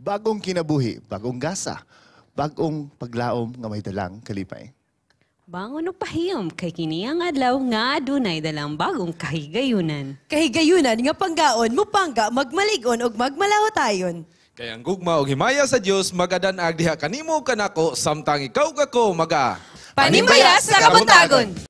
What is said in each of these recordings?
bagong kinabuhi, bagong gasa, bagong paglaom nga may dalang kalipay. Bangon o pahiyom kay kini ang adlaw nga adunay dalang bagong kahigayunan. Kahigayunan nga panggaon mo pangga magmaligon og magmalawatayon. Kaya ang gugma og himaya sa Dios magadanag diha kanimo kanako samtang ikaw kako maga Panimbaya sa kabuntagon.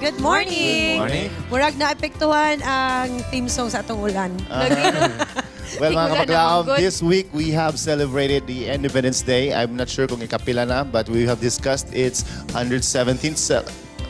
Good morning. Good morning. Murag naapektuhan ang theme song sa atong ulan. Well, mga kapaglaom, this week we have celebrated the Independence Day. I'm not sure kung ikapila na, but we have discussed its 117th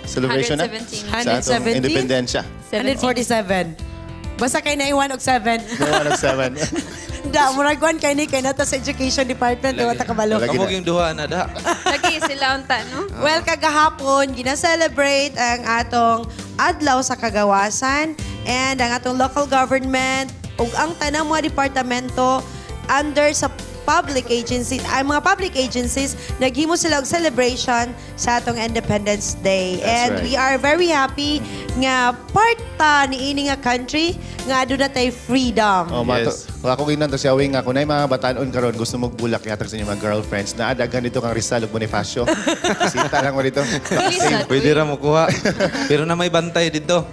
celebration 117. na sa atong 117? independensya. 147. Basta kay na 1 og 7. 107. Da, murag 1 kay ni kay nata sa Education Department o ta kabalo. Lagi na. kamuging duha na da. Lagi sila unta, no? Well, kagahapon, gina-celebrate ang atong adlaw sa kagawasan and ang atong local government ug ang tanang mga departamento under sa public agencies, ay mga public agencies, naghimo sila og celebration sa atong Independence Day. That's and right. we are very happy nga part ta ni ini nga country nga aduna tay freedom. Oh, Yes. ako ginan to siya wing ako na mga batanon karon gusto mo bulak yatag sa inyong mga girlfriends na adagan dito kang Rizal ug Bonifacio. Sita lang mo dito. Bilisan. Pwede ra mo kuha. Pero na may bantay dito.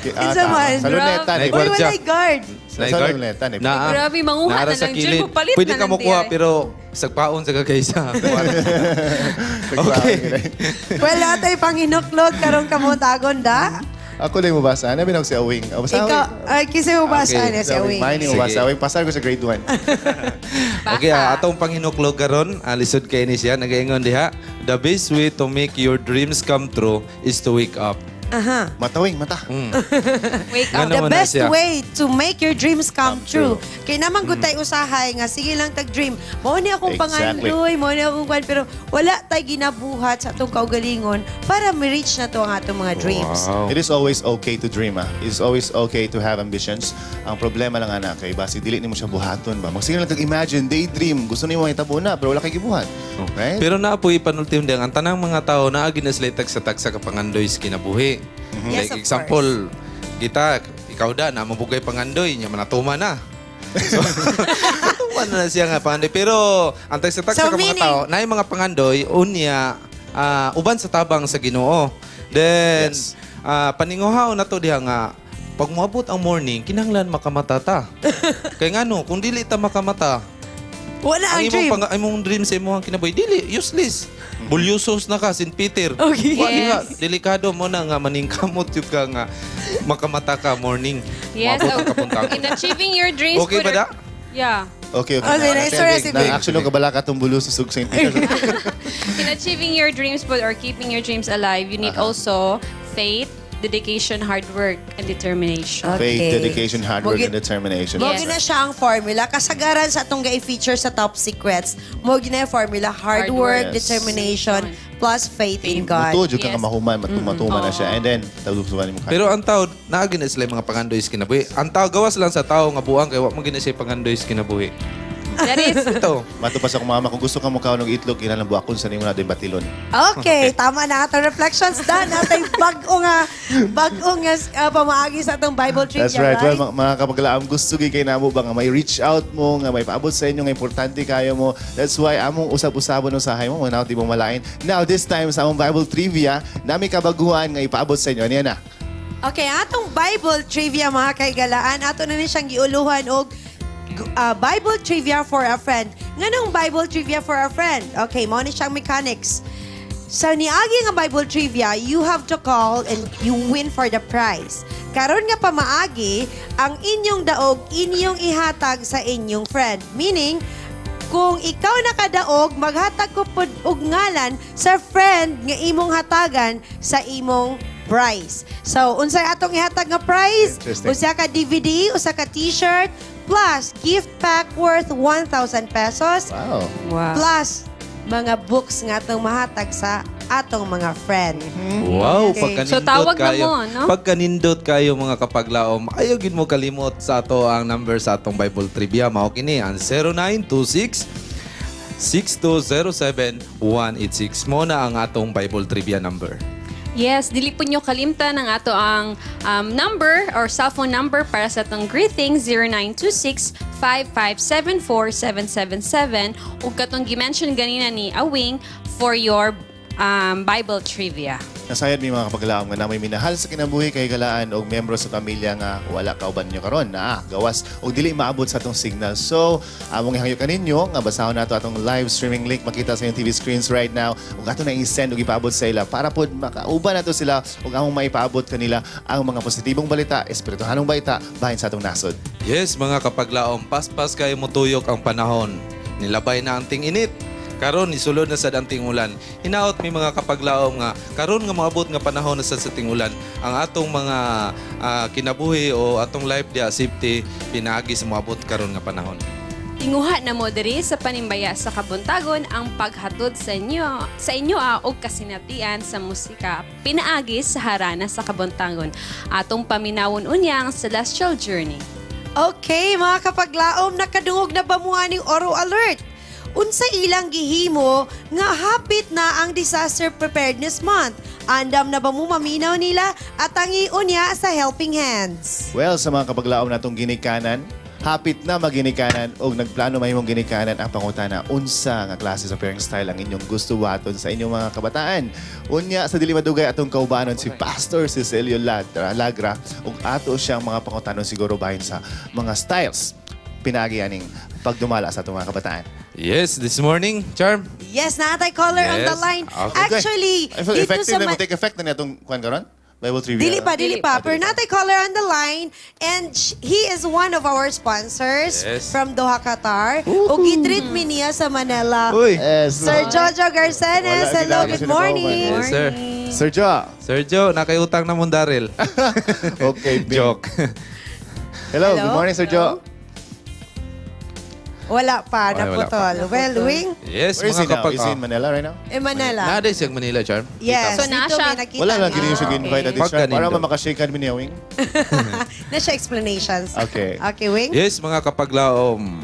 Kinsa man? Sa luneta. Nay Uy, gwardiya. walay guard. Sa luneta. Grabe, manguha Naara na sa lang kilid. dyan. Palit Pwede na ka lang makuha, diyan. pero sagpaon sa kagaysa. Okay. Wala tayo panghinuklog karong kamuntagon da. Ako lang mabasa. Ano binag si Awing? Ikaw, ay, kasi mo ba Okay. na si Awing? Mining Sige. mabasa. Awing, pasar ko sa grade 1. Okay, atong panghinuklog karon, lisod kay ni siya, nagaingon diha. The best way to make your dreams come true is to wake up. Aha. Matawing, mata. Wake Ano up. The man na best siya? way to make your dreams come true. true. Kaya naman gutay usahay nga, sige lang tag-dream. Mao ni akong Exactly. pangandoy, mao ni akong kwan, pero wala tay ginabuhat sa atong kaugalingon para ma-reach na to ang atong mga dreams. Wow. It is always okay to dream, ah. It is always okay to have ambitions. Ang problema lang, anak, kay basi dili nimo siya buhaton ba. Magsige lang tag-imagine, daydream, gusto nimo itabo na, pero wala kay gibuhat. Right? Pero naapoy panultim din ang tanang mga tao na ginaslit sa tagsa kapangandoy sa kinabuhi. Yes, Like of example, kita, ikaw da, na mabugay pangandoy, niya manatuma na. So, natuma na siya nga pangandoy. Pero ang tagsa So, ka mga meaning- tao, na yung mga pangandoy, unya, uban sa tabang sa Ginoo. Then, Yes. paninguhaw na to diha nga, pag moabot ang morning, kinahanglan makamata ta. Kaya nga no, kung dili ta makamata, Wala ang ang dream. imong dream sa imong kinabuhi dili useless. Bulyosos na ka St. Peter. Okay. Wa diha, Yes. delikado mo na nga maningkamot yun ka nga makamata ka morning. Yes, Maabot ang kapuntahan. in achieving your dreams. Okay ba put da? Yeah. Okay, okay. Oh, sige, na-istorya si Big. Actually, kabala ka itong bulo sa St. Peter. In achieving your dreams or keeping your dreams alive, you need also faith, dedication, hard work, and determination. Okay. Faith, dedication, hard work, Mogi- and determination. Mo Yes. gina siya ang formula. Kasagaran sa atong ga-feature sa Top Secrets. Mo gina yung formula, hard Hard work, work. Yes. determination, plus faith in God. Mutuo, ka Yes. mahuman, matuma na siya. And then, talusugan mo. Pero ang tao, naagin na sila yung mga pangandoy sa kinabuhi. Ang tao, gawas lang sa tao nga buang, kaya wag mo gina siya pangandoy sa kinabuhi. That is, Ito. Matupas ako mama, kung gusto ka mukha ng itlog, inalang buakon sa nimo natin batilon. Okay, tama na atong reflections. Dan, natay bag-o nga pamaagi sa atong Bible trivia, That's right. Well, mga kapaglaam, gusto kayo na mo ba nga may reach out mo, nga may paabot sa inyo, nga importante kayo mo. That's why among usab-usabon ng sahay mo, mga di mo malain. Now, this time sa among Bible trivia, nami kabaguhan nga ipaabot sa inyo. Ano yan na? Okay, atong Bible trivia mga kaigalaan, ato na ni siyang giuluhan og Bible trivia for a friend. Nganong Bible trivia for a friend? Okay, mo ni siyang mechanics. Sa niagi nga Bible trivia, you have to call and you win for the prize. Karon nga pamaagi, ang inyong daog inyong ihatag sa inyong friend. Meaning, kung ikaw nakadaog, maghatag ko pod og ngalan sa friend nga imong hatagan sa imong prize. So, unsay atong ihatag nga prize? Interesting. Usa ka DVD, usa ka t-shirt, plus gift pack worth 1,000 pesos, Wow. wow. plus mga books nga atong mahatag sa atong mga friend. Wow, Okay. pagkanindot So, tawag na kayo. mo, no? Pagkanindot kayo mga kapaglaom, ayaw gid mo kalimot sa ato ang number sa atong Bible Trivia. Mao kini ang 0926 6207-186. Mo na ang atong Bible Trivia number. Yes, dili po nyo kalimtan ang ato ang number or cellphone number para sa itong greetings 0926-5574-777 ug katong gimension ganina ni Awing for your Bible trivia. Nasayad mi mga kapaglaom nga namoy minahal sa kinabuhi kay galaan og membro sa pamilya nga wala kauban nyo karon na gawas og dili maabot sa atong signal. So, among ihangyo kaninyo nga basahon nato atong live streaming link makita sa inyong TV screens right now ug ato na i-send ug ipaabot sa ila para pod makauban nato sila ug among maipaabot kanila ang mga positibong balita, espirituhanong balita bahin sa atong nasod. Yes, mga kapaglaom, paspas kayo motuyok ang panahon. Nilabay na ang ting-init. Karon isulod na sa danting ulan. Hinaot mi mga kapaglaom nga karon nga moabot nga panahon na sa ting ulan. Ang atong mga kinabuhi o atong life dia safety pinaagi sa moabot karon nga panahon. Tinguha na mo diri sa panimbaya sa Kabuntagon ang paghatod sa inyo og kasinatian sa musika pinaagi sa harana sa Kabuntagon. Atong paminawon unya ang Celestial Journey. Okay, mga kapaglaom, nakadungog na ba mo aning Oro Alert? Unsa ilang gihimo nga hapit na ang Disaster Preparedness Month? Andam na ba mo maminaw nila at ang iunya sa Helping Hands? Well, sa mga kapaglaom natong ginikanan, hapit na maginikanan o nagplano mahimong ginikanan ang pangutana unsa nga klase sa pairing style ang inyong gusto waton sa inyong mga kabataan. Unya sa dili madugay atong kaubanon si Pastor Cecilio Lagra ug ato siyang mga pangutanon siguro bahin sa mga styles pinagi aning pagdumala sa atong mga kabataan. Yes, this morning, Charm. Yes, natay caller on the Yes. line. Okay. Actually, dito Effective sa... na mo take effect na itong kwan karon? Bible trivia. Dili pa. Pero natay caller on the line and he is one of our sponsors Yes. from Doha, Qatar. O gitreat mi niya sa Manila. Uy. Yes. Sir Jojo Garcenes, Wala, hello, hindi good na morning. Yes, sir. Sir Jo. Sergio, nakayutang na mong Daryl. Okay, Bing. Joke. Hello, Hello? good morning, Sir Jo. Wala pa, Wala naputol. pa. Well, Wing, Yes, Where is he mga now? kapag... Is he in Manila right now? in Manila. Nada siyang Manila, Charm. Yes, So, na dito siya- may nakita Wala lang niya. gini siya invite at this Pag time. Para ganito. makashake kami ni Wing. Na siya explanations. Okay. Okay, Wing? Yes, mga kapaglaom.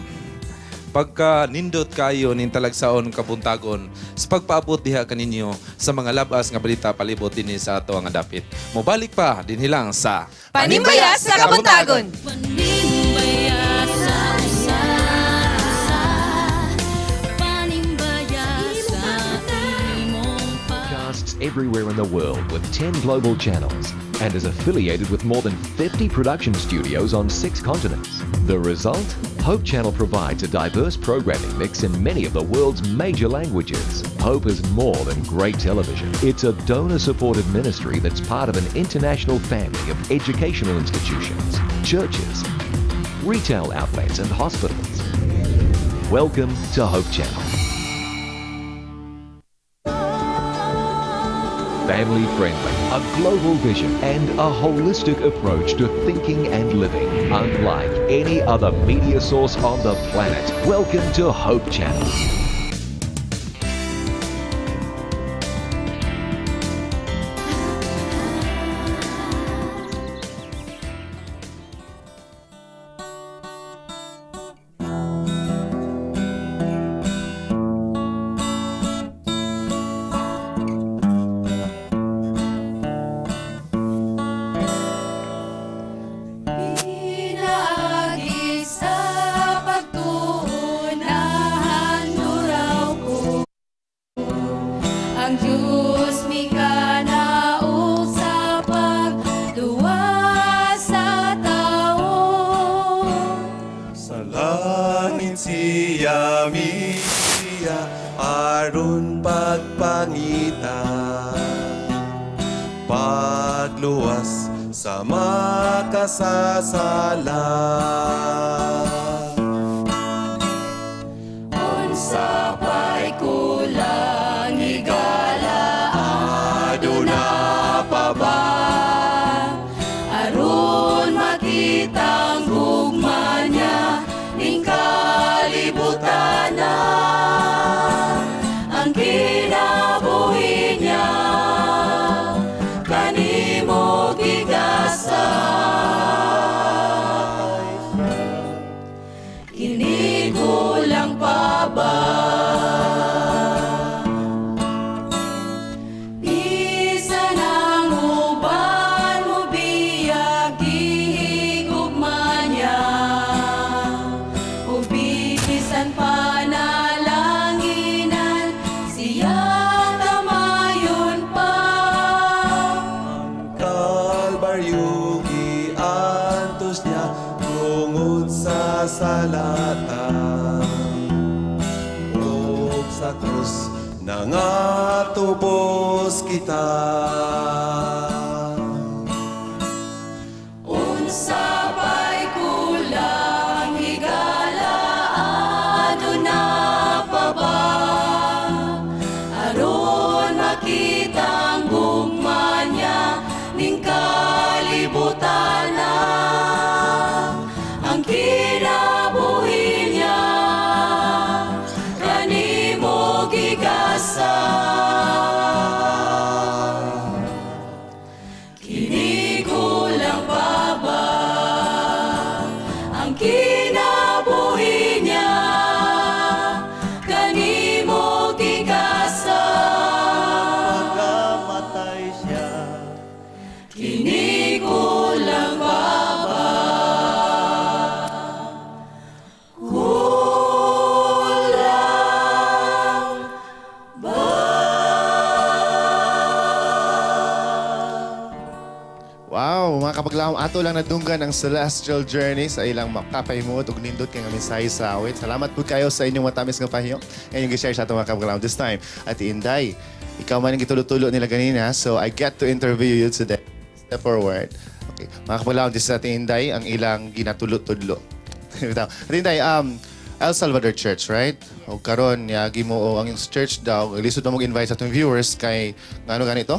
Pagka nindot kayo ning talagsaon kabuntagon sa pagpaabot diha kaninyo sa mga labas nga balita palibot dinhi sa ato nga dapit. Mobalik pa dinhi lang sa Panimbayas sa Kabuntagon. Podcasts everywhere in the world with 10 global channels and is affiliated with more than 50 production studios on 6 continents. The result? Hope Channel provides a diverse programming mix in many of the world's major languages. Hope is more than great television. It's a donor-supported ministry that's part of an international family of educational institutions, churches, retail outlets and hospitals. Welcome to Hope Channel. Family friendly, a global vision, and a holistic approach to thinking and living, unlike any other media source on the planet. Welcome to Hope Channel. Pinagi sa pagtuunahan nuraw ko ang Diyos mi kanaog sa pagluwas sa tao. Sa langit siya aron pagpangita, pagluwas sa makasasala. Unsa pa'y kulang higala aduna pa ba? Aron makitang gugma niya ning kalibutan na ang kinabuhi niya kanimo gigasay. Kini kulang pa ba? Bisan ang uban mo biyag gihigugma niya, ug bisan panalanginan siya tamayon pa. Kalbaryo giantos niya tungod sa salata, ug sa krus nangatubos kita. Unsa pa'y kulang higala aduna pa ba? Aron makitang gugma niya ning kalibutan na ang kinabuhi niya kanimo gigasay. Wow, mga kapaglaom, ato lang nadunggan ang celestial journey sa ilang makapahimot ug nindot kay nga mensahe sa awit. Salamat po kayo sa inyong matamis nga pahiyo. And yung gi-share sa ato mga kapaglaom this time. At Inday, ikaw man ang gitulo-tulo nila ganina, so I get to interview you today. Step forward. Okay, mga kapaglaom, this is Ate Inday, ang ilang ginatulo-tudlo. Ate Inday, El Salvador Church, right? O karon yagi mo o ang church daw, lisod na mag-invite sa atong viewers kay ngano ganito?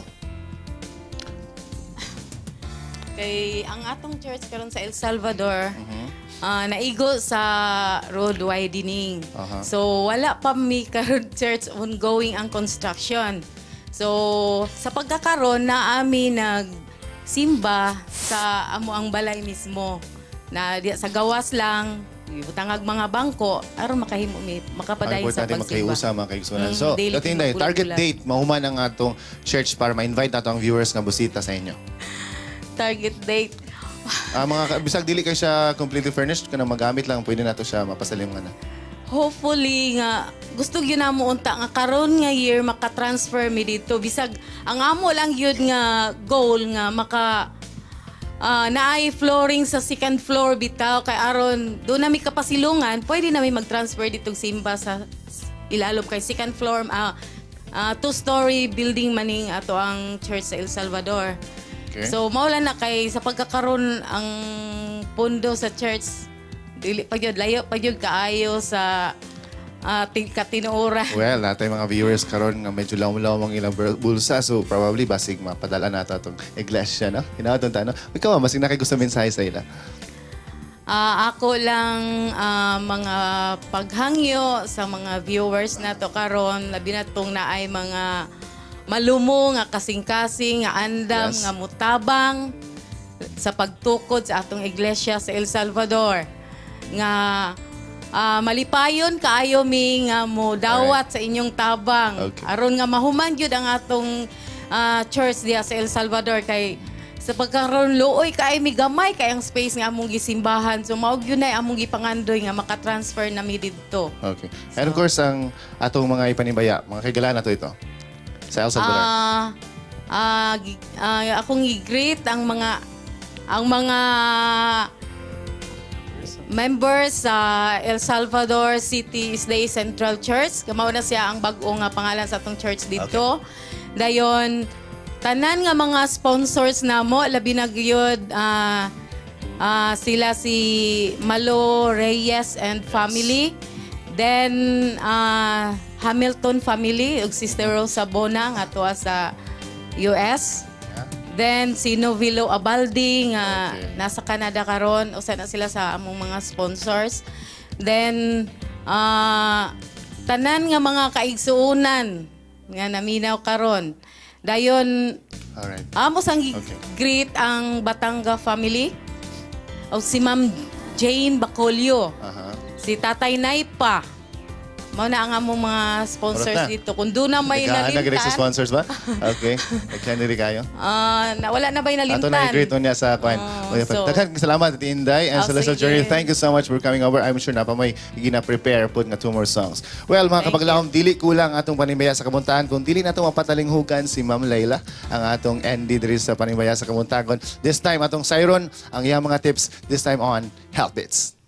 Kay ang atong church karon sa El Salvador, naigo sa road widening. So wala pa mi karon church ongoing ang construction. So sa pagkakaroon na ami nagsimba sa amo ang balay mismo na sa gawas lang butangag mga bangko aron makahimo mi makapadayon sa pagsimba. Makaiusa mga kaigsunan. So, Latinday, target date mahuman ang atong church para ma-invite nato ang viewers nga busita sa inyo. Target date. Mga bisag dili kay siya completely furnished kana magamit lang pwede nato siya mapasalim nga na. Hopefully nga gusto gyud namo unta nga karon nga year maka-transfer mi dito bisag ang amo lang yun nga goal nga maka naay flooring sa second floor bitaw kay aron do na mi kapasilungan pwede na mi mag-transfer ditong simba sa ilalom kay second floor two-story building maning ato ang church sa El Salvador. Okay. So maulan na kay sa pagkakaroon ang pundo sa church dili pa gyud layo pa gyud kaayo sa katinuoran. Well, natay mga viewers karon nga medyo laom-laom ang ilang bulsa so probably basig mapadala nato atong iglesia no. Hinaadton ta no. Ikaw basig na kay gusto mensahe sa ila. Ako lang mga paghangyo sa mga viewers nato karon labi na tong naay mga malumo nga kasing-kasing nga andam nga mutabang sa pagtukod sa atong iglesia sa El Salvador nga malipayon kaayo mi nga mo dawat sa inyong tabang aron nga mahuman gyud ang atong church diha sa El Salvador kay sa pagkaroon luoy kay mi gamay kay ang space nga among gisimbahan so mao gyud nay among gipangandoy nga maka-transfer na mi didto. Okay. And of course ang atong mga ipanimbayya mga kaigalaan nato ito. Sa El Salvador. Akong i-greet ang mga members sa El Salvador City Isday Central Church. Kamao na siya ang bag-o nga pangalan sa atong church dito. Okay. Dayon tanan nga mga sponsors namo labi na gyud sila si Malo Reyes and family. Then Hamilton family ug Sister Rosa Bona nga tuwa sa US. Then si Novilo Abaldi nga nasa Canada karon usa na sila sa among mga sponsors. Then tanan nga mga kaigsuonan nga naminaw karon. Dayon amo sang greet ang Batanga family o si Ma'am Jane Bacolio. Si Tatay Naipa. Mao na ang among mga sponsors dito. Kung doon na may nalintan. Nag-direct sa sponsors ba? Okay. Nag-canary kayo? Wala na ba yung nalintan? Ato na i-greet niya sa kwan. Salamat at Inday and Celestial Journey. Thank you so much for coming over. I'm sure na pa may gina-prepare po nga 2 more songs. Well, mga kapaglahom, dili kulang atong panimaya sa Kabuntagan. Kung dili na itong mapatalinghugan si Ma'am Layla, ang atong Andy diri sa panimaya sa Kabuntagan. This time, atong Siron, ang iyang mga tips, this time on Health Bits.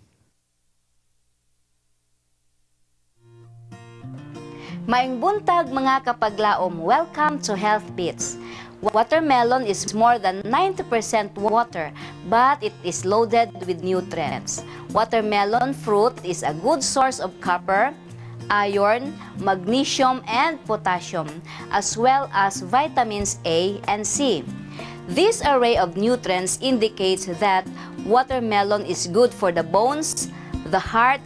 Maayong buntag mga kapaglaom, welcome to Health Bits. Watermelon is more than 90% water, but it is loaded with nutrients. Watermelon fruit is a good source of copper, iron, magnesium, and potassium, as well as vitamins A and C. This array of nutrients indicates that watermelon is good for the bones, the heart,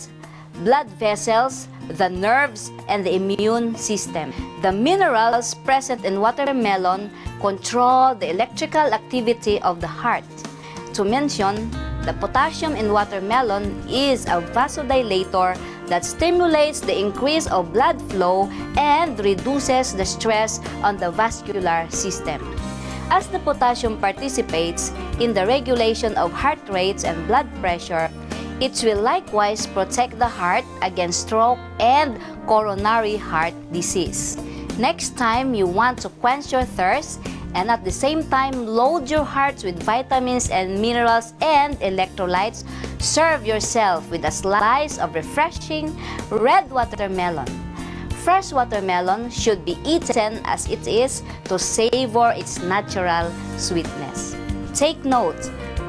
blood vessels, the nerves, and the immune system. The minerals present in watermelon control the electrical activity of the heart. To mention, the potassium in watermelon is a vasodilator that stimulates the increase of blood flow and reduces the stress on the vascular system. As the potassium participates in the regulation of heart rates and blood pressure, it will likewise protect the heart against stroke and coronary heart disease. Next time you want to quench your thirst and at the same time load your hearts with vitamins and minerals and electrolytes, serve yourself with a slice of refreshing red watermelon. Fresh watermelon should be eaten as it is to savor its natural sweetness. Take note,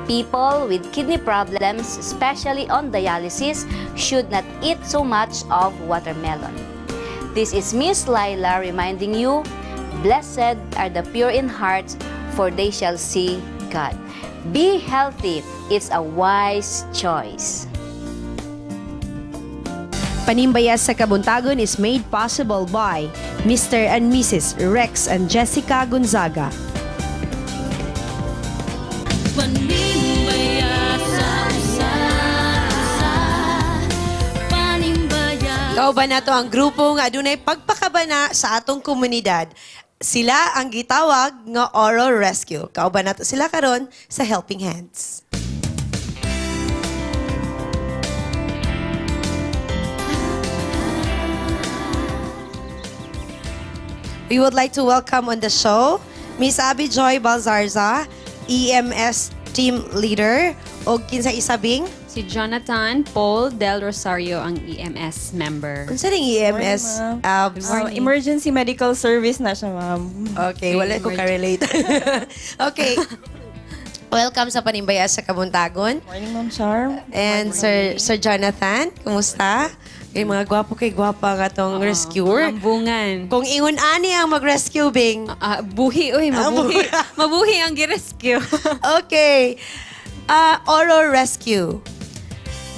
people with kidney problems, especially on dialysis, should not eat so much of watermelon. This is Miss Laila reminding you, blessed are the pure in heart, for they shall see God. Be healthy. It's a wise choice. Panimbayas sa Kabuntagon is made possible by Mr. and Mrs. Rex and Jessica Gonzaga. Kauban nato ang grupo nga adunay pagpakabana sa atong komunidad. Sila ang gitawag nga Oral Rescue. Kauban nato sila karon sa Helping Hands. We would like to welcome on the show Miss Abby Joy Balzarza, EMS Team Leader, o kinsa isabing Si Jonathan Paul Del Rosario ang EMS member. unsa ning EMS? Emergency medical service na siya, ma'am. Okay, wala ko ka-relate. Okay. Welcome sa Panimbayas sa Kabuntagon. Morning, Ma'am Char. And Sir Jonathan, kumusta? Kay mga gwapo kay gwapa nga tong rescuer. Ambungan. Kung ingon ani ang mag-rescue, Bing. Buhi, uy, mabuhi. Mabuhi ang gi-rescue. Okay. Oral Rescue.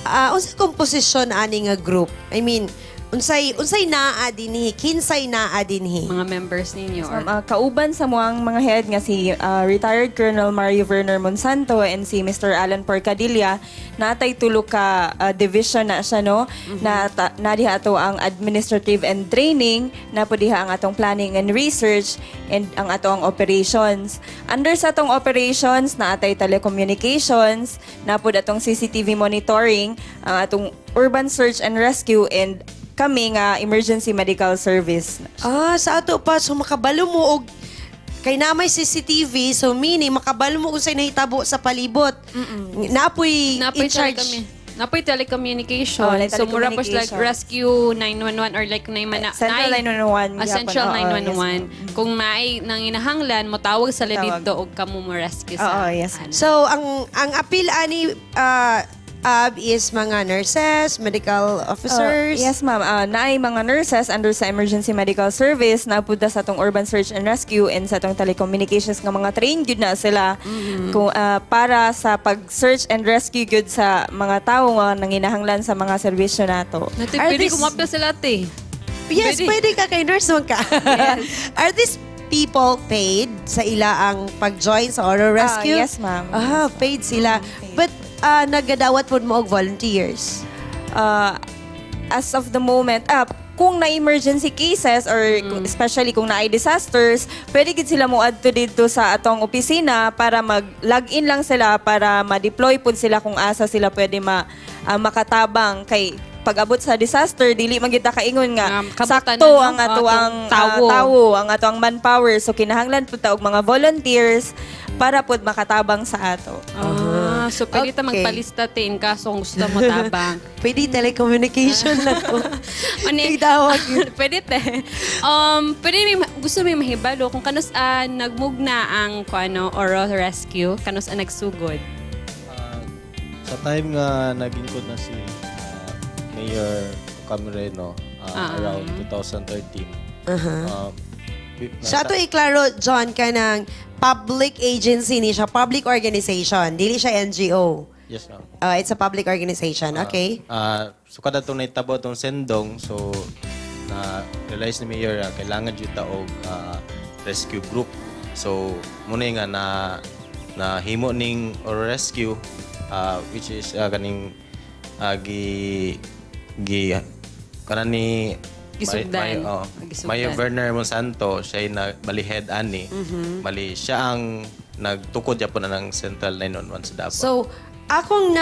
Unsa komposisyon ani nga group? I mean, unsay naa dinhi, kinsay naa dinhi? Mga members ninyo. Kauban sa muang mga head nga si retired Colonel Mario Werner Monsanto and si Mr. Alan Porcadilla, natay tulo ka division na siya, no? Na diha ato ang administrative and training, na po diha ang atong planning and research, and ang atong operations. Under sa atong operations, na atay telecommunications, na po atong CCTV monitoring, ang atong urban search and rescue, and kami nga emergency medical service. Sa ato pa, so makabalo mo og kay namay CCTV, so meaning makabalo mo kung sa'y nahitabo sa palibot. Napoy in charge. Napoy telecommunication. So mura po like rescue 911 or like Central 911. Central 911. Kung may nanginahanglan, mo tawag sa dito og kamo mo rescue sa. Yes. So ang appeal ani is mga nurses, medical officers. Yes, ma'am. Naay mga nurses under sa emergency medical service na punta sa atong urban search and rescue and sa atong telecommunications nga mga trained gyud na sila kung para sa pag-search and rescue gyud sa mga tawo nga nanginahanglan sa mga serbisyo nato. Pwede kumapil sila ate. Yes, pwede ka kay nurse man ka. Yes. Are these people paid sa ila ang pag-join sa Oral Rescue? Yes, ma'am. Paid sila. But nagadawat po mo og volunteers? As of the moment, kung na-emergency cases or especially kung na-ay disasters, pwede gid sila mo adto dito sa atong opisina para mag-log-in lang sila para ma-deploy po sila kung asa sila pwede makatabang kay pag-abot sa disaster, dili man kita kaingon nga sakto ang ato ang tawo, ang ato ang manpower. So kinahanglan pud ta og mga volunteers para pud makatabang sa ato. So pwede ta magpalista tin kaso gusto mo tabang. Pwede telecommunication lang ko. Pwede te. Pwede gusto may mahibalo kung kanus nagmugna ang Oral Rescue, kanus nagsugod. Sa time nga nagingkod na si Mayor Camareno around 2013. Sa ato iklaro, John, ka ng public agency ni siya, public organization. Dili siya NGO. Yes, ma'am. It's a public organization, okay? So kada itong naitabo itong sendong, so na-realize ni Mayor kailangan dito og rescue group. So muna nga na himo ning or rescue which is kaning kanani Mayor Werner Monsanto, siya yung bali-head ani. Bali, siya ang nagtukod yapon na ng Central 911 sa Davao. So, akong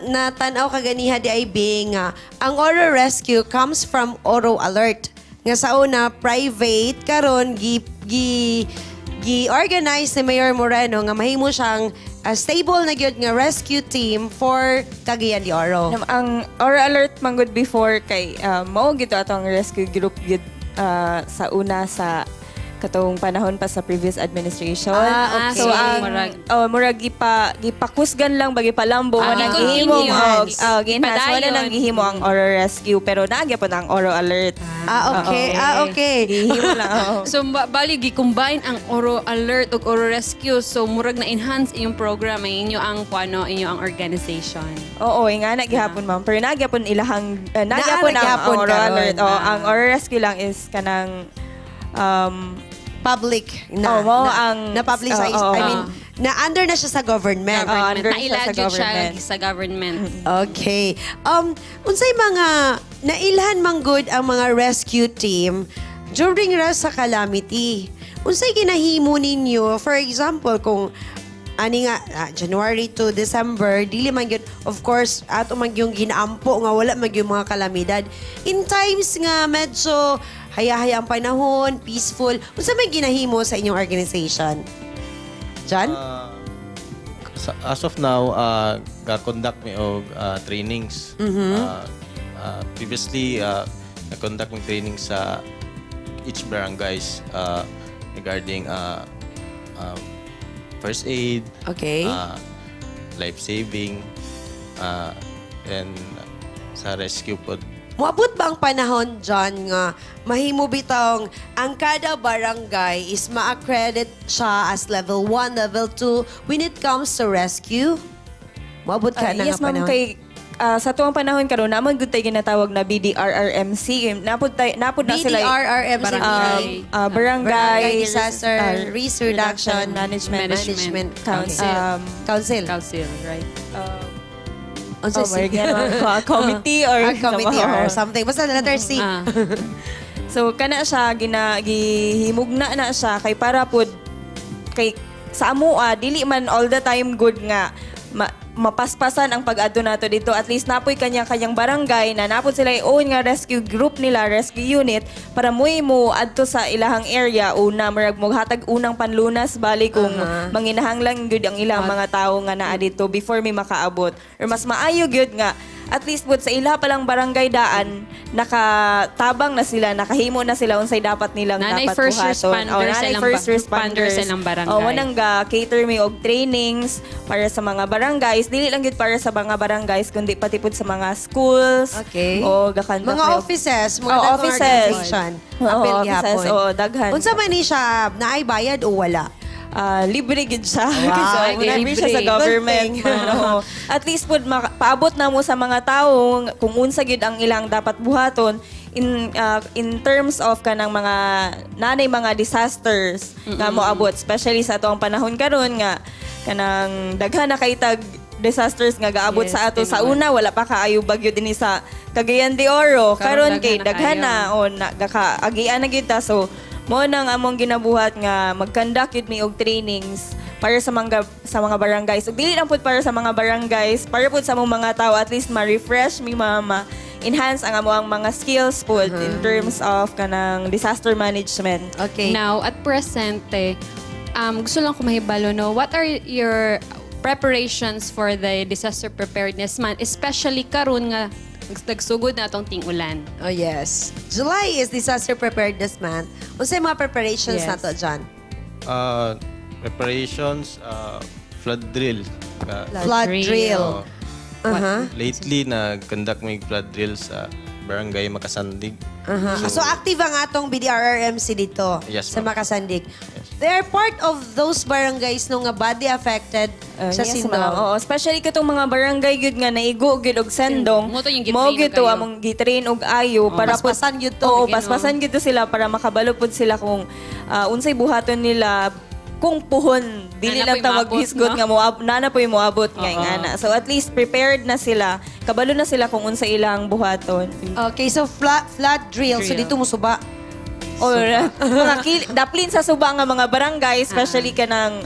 natanaw kaganiha di ay being ang Oral Rescue comes from Oro Alert. Nga sa una, private, karon gi-organize ni Mayor Moreno nga mahimo siyang stable na gyud nga rescue team for Cagayan de Oro. Ang Oro Alert man good before kay mao gito atong rescue group gid sa una sa katong panahon pa sa previous administration. Okay. So ang murag gipakusgan lang bagi palambo nang gihimo ginhas wala nang gihimo ang Oro Rescue pero naagya po ang Oro Alert. Okay. Gihimo lang. So bali gi-combine ang Oro Alert ug Oro Rescue so murag na enhance iyong program ay inyo ang inyo ang organization. Oo, nga na gihapon ma'am. Pero nagya pon ilahang nagya pon ang Oro Alert. Ang Oro Rescue lang is kanang public na publicize. I mean, na under na siya sa government. Nailagyo siya sa government. Okay. Unsay mga nailhan man good ang mga rescue team during sa calamity? Unsay ginahimo ninyo? For example, kung ani nga January to December dili man gyud of course ato man yung ginaampo nga wala man yung mga kalamidad. In times nga medyo haya-haya ang panahon, peaceful. Unsa may ginahimo sa inyong organization? John? As of now, ga-conduct me og trainings. Previously, na-conduct me training sa each barangays regarding first aid, life saving, and sa rescue pod. Moabot ba ang panahon, John, nga mahimo bitong ang kada barangay is ma-accredit siya as level 1, level 2 when it comes to rescue? Moabot ka na yes, nga ma'am, panahon? kay sa tuwang panahon karon naman gud tay ginatawag na BDRRMC. Napud na sila BDRRMC Barangay Disaster Risk Reduction Management Council, right? Committee or something. Basta letter C. So kana siya gihimugna na siya kay para pud kay sa amoa dili man all the time good nga mapaspasan ang pag-adto nato dito. At least napoy kanyang barangay na napod sila own nga rescue group nila, rescue unit para mo adto sa ilahang area una marag mo hatag unang panlunas bali kung manginahanglang gyud ang ilang mga tawo nga naa dito before mi makaabot. Or mas maayo gyud nga at least sa ila palang barangay daan nakatabang na sila, nakahimo na sila unsay dapat nilang nanay dapat buhaton. Nanay first responders sa ilang barangay. Wanang cater mi og trainings para sa mga barangays, dili lang gyud para sa mga barangays kundi pati pud sa mga schools. O mga offices, mga organization. Daghan. Unsa man ni siya, naay bayad o wala? Libre gid siya. Libre siya sa government. At least pud paabot na mo sa mga tawo kung unsa gid ang ilang dapat buhaton in terms of kanang mga nanay mga disasters nga moabot especially sa atong panahon karon nga kanang daghan na kay tag disasters nga gaabot sa ato sa una wala pa kaayo bagyo dinhi sa Cagayan de Oro karon kay daghan na nagakaagian na gyud ta so mo nang among ginabuhat nga mag-conduct yun mi og trainings para sa mga barangays. Ug dili lang pud para sa mga barangays, para pud sa mga tao at least ma-refresh mi mama enhance ang among mga skills pud in terms of kanang disaster management. Now at present gusto lang ko mahibalo what are your preparations for the disaster preparedness month especially karon nga nagsugod na atong ting-ulan. Oh yes. July is Disaster Preparedness Month. Unsay mga preparations nato John? Preparations, flood drill. Flood drill. Lately, nag-conduct may flood drill sa Barangay Makasandig. So active ang atong BDRRMC dito sa Makasandig. They're part of those barangays nung nga body affected sa Sindong. Especially katong mga barangay gyud nga naigo gyud og sendong. Mo gyud to among gitrain og ayo para paspasan gyud to. Paspasan gyud to sila para makabalo pud sila kung unsay buhaton nila kung puhon dili lang ta maghisgot nga nana poy moabot nga ingana. So at least prepared na sila. Kabalo na sila kung unsay ilang buhaton. Okay, so flood drill. So dito mo suba. Daplin sa suba nga mga barangay, especially kanang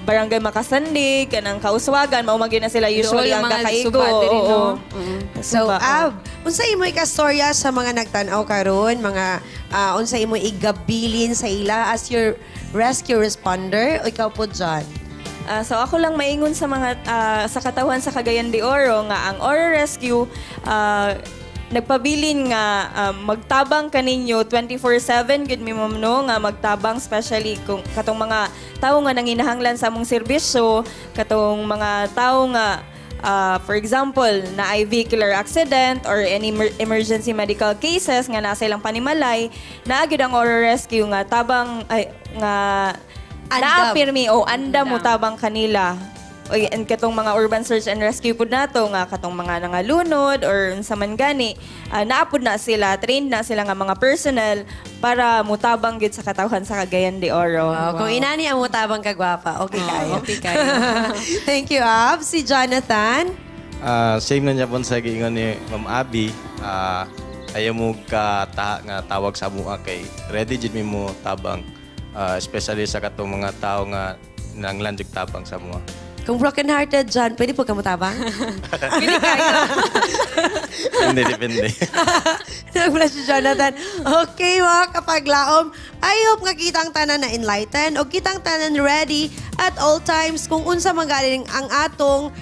barangay Makasandig, kanang Kauswagan, maumagi na sila usually ang kakaigo. So, unsa imo ikastorya sa mga nagtan-aw karon, mga unsa imo igabilin sa ila as your rescue responder. O ikaw po, John. So ako lang maingon sa mga sa katawhan sa Cagayan de Oro nga ang Oro Rescue nagpabilin nga magtabang kaninyo 24/7 gud mi no nga magtabang especially kung katong mga tawo nga nanginahanglan sa among serbisyo, katong mga tawo nga for example na ay vehicular accident or any emergency medical cases nga nasa ilang panimalay, naagid ang Oro Rescue nga tabang naapirmi o andam mo tabang kanila. O katong mga urban search and rescue pud nato nga katong mga nangalunod or unsa man gani, naapod na sila, trained na sila nga mga personnel para mutabang gid sa katawhan sa Cagayan de Oro. Wow. Kung inani ang mutabang kagwapa, okay kayo. Okay kayo. Thank you, Ab. Si Jonathan. Same na niya po sa giingon ni Ma'am Abby. Ayaw mo nga tawag sa mua kay ready jud mi mo tabang. Especially sa katong mga tao nga nanglandig tabang sa mga. Kung broken-hearted, John, pwede po ka mutabang? Pwede kayo. Depende. Nag-flash si Jonathan. Okay, mga kapaglaom. I hope nga kitang tanan na enlighten o kitang tanan ready at all times kung unsa magaling ang atong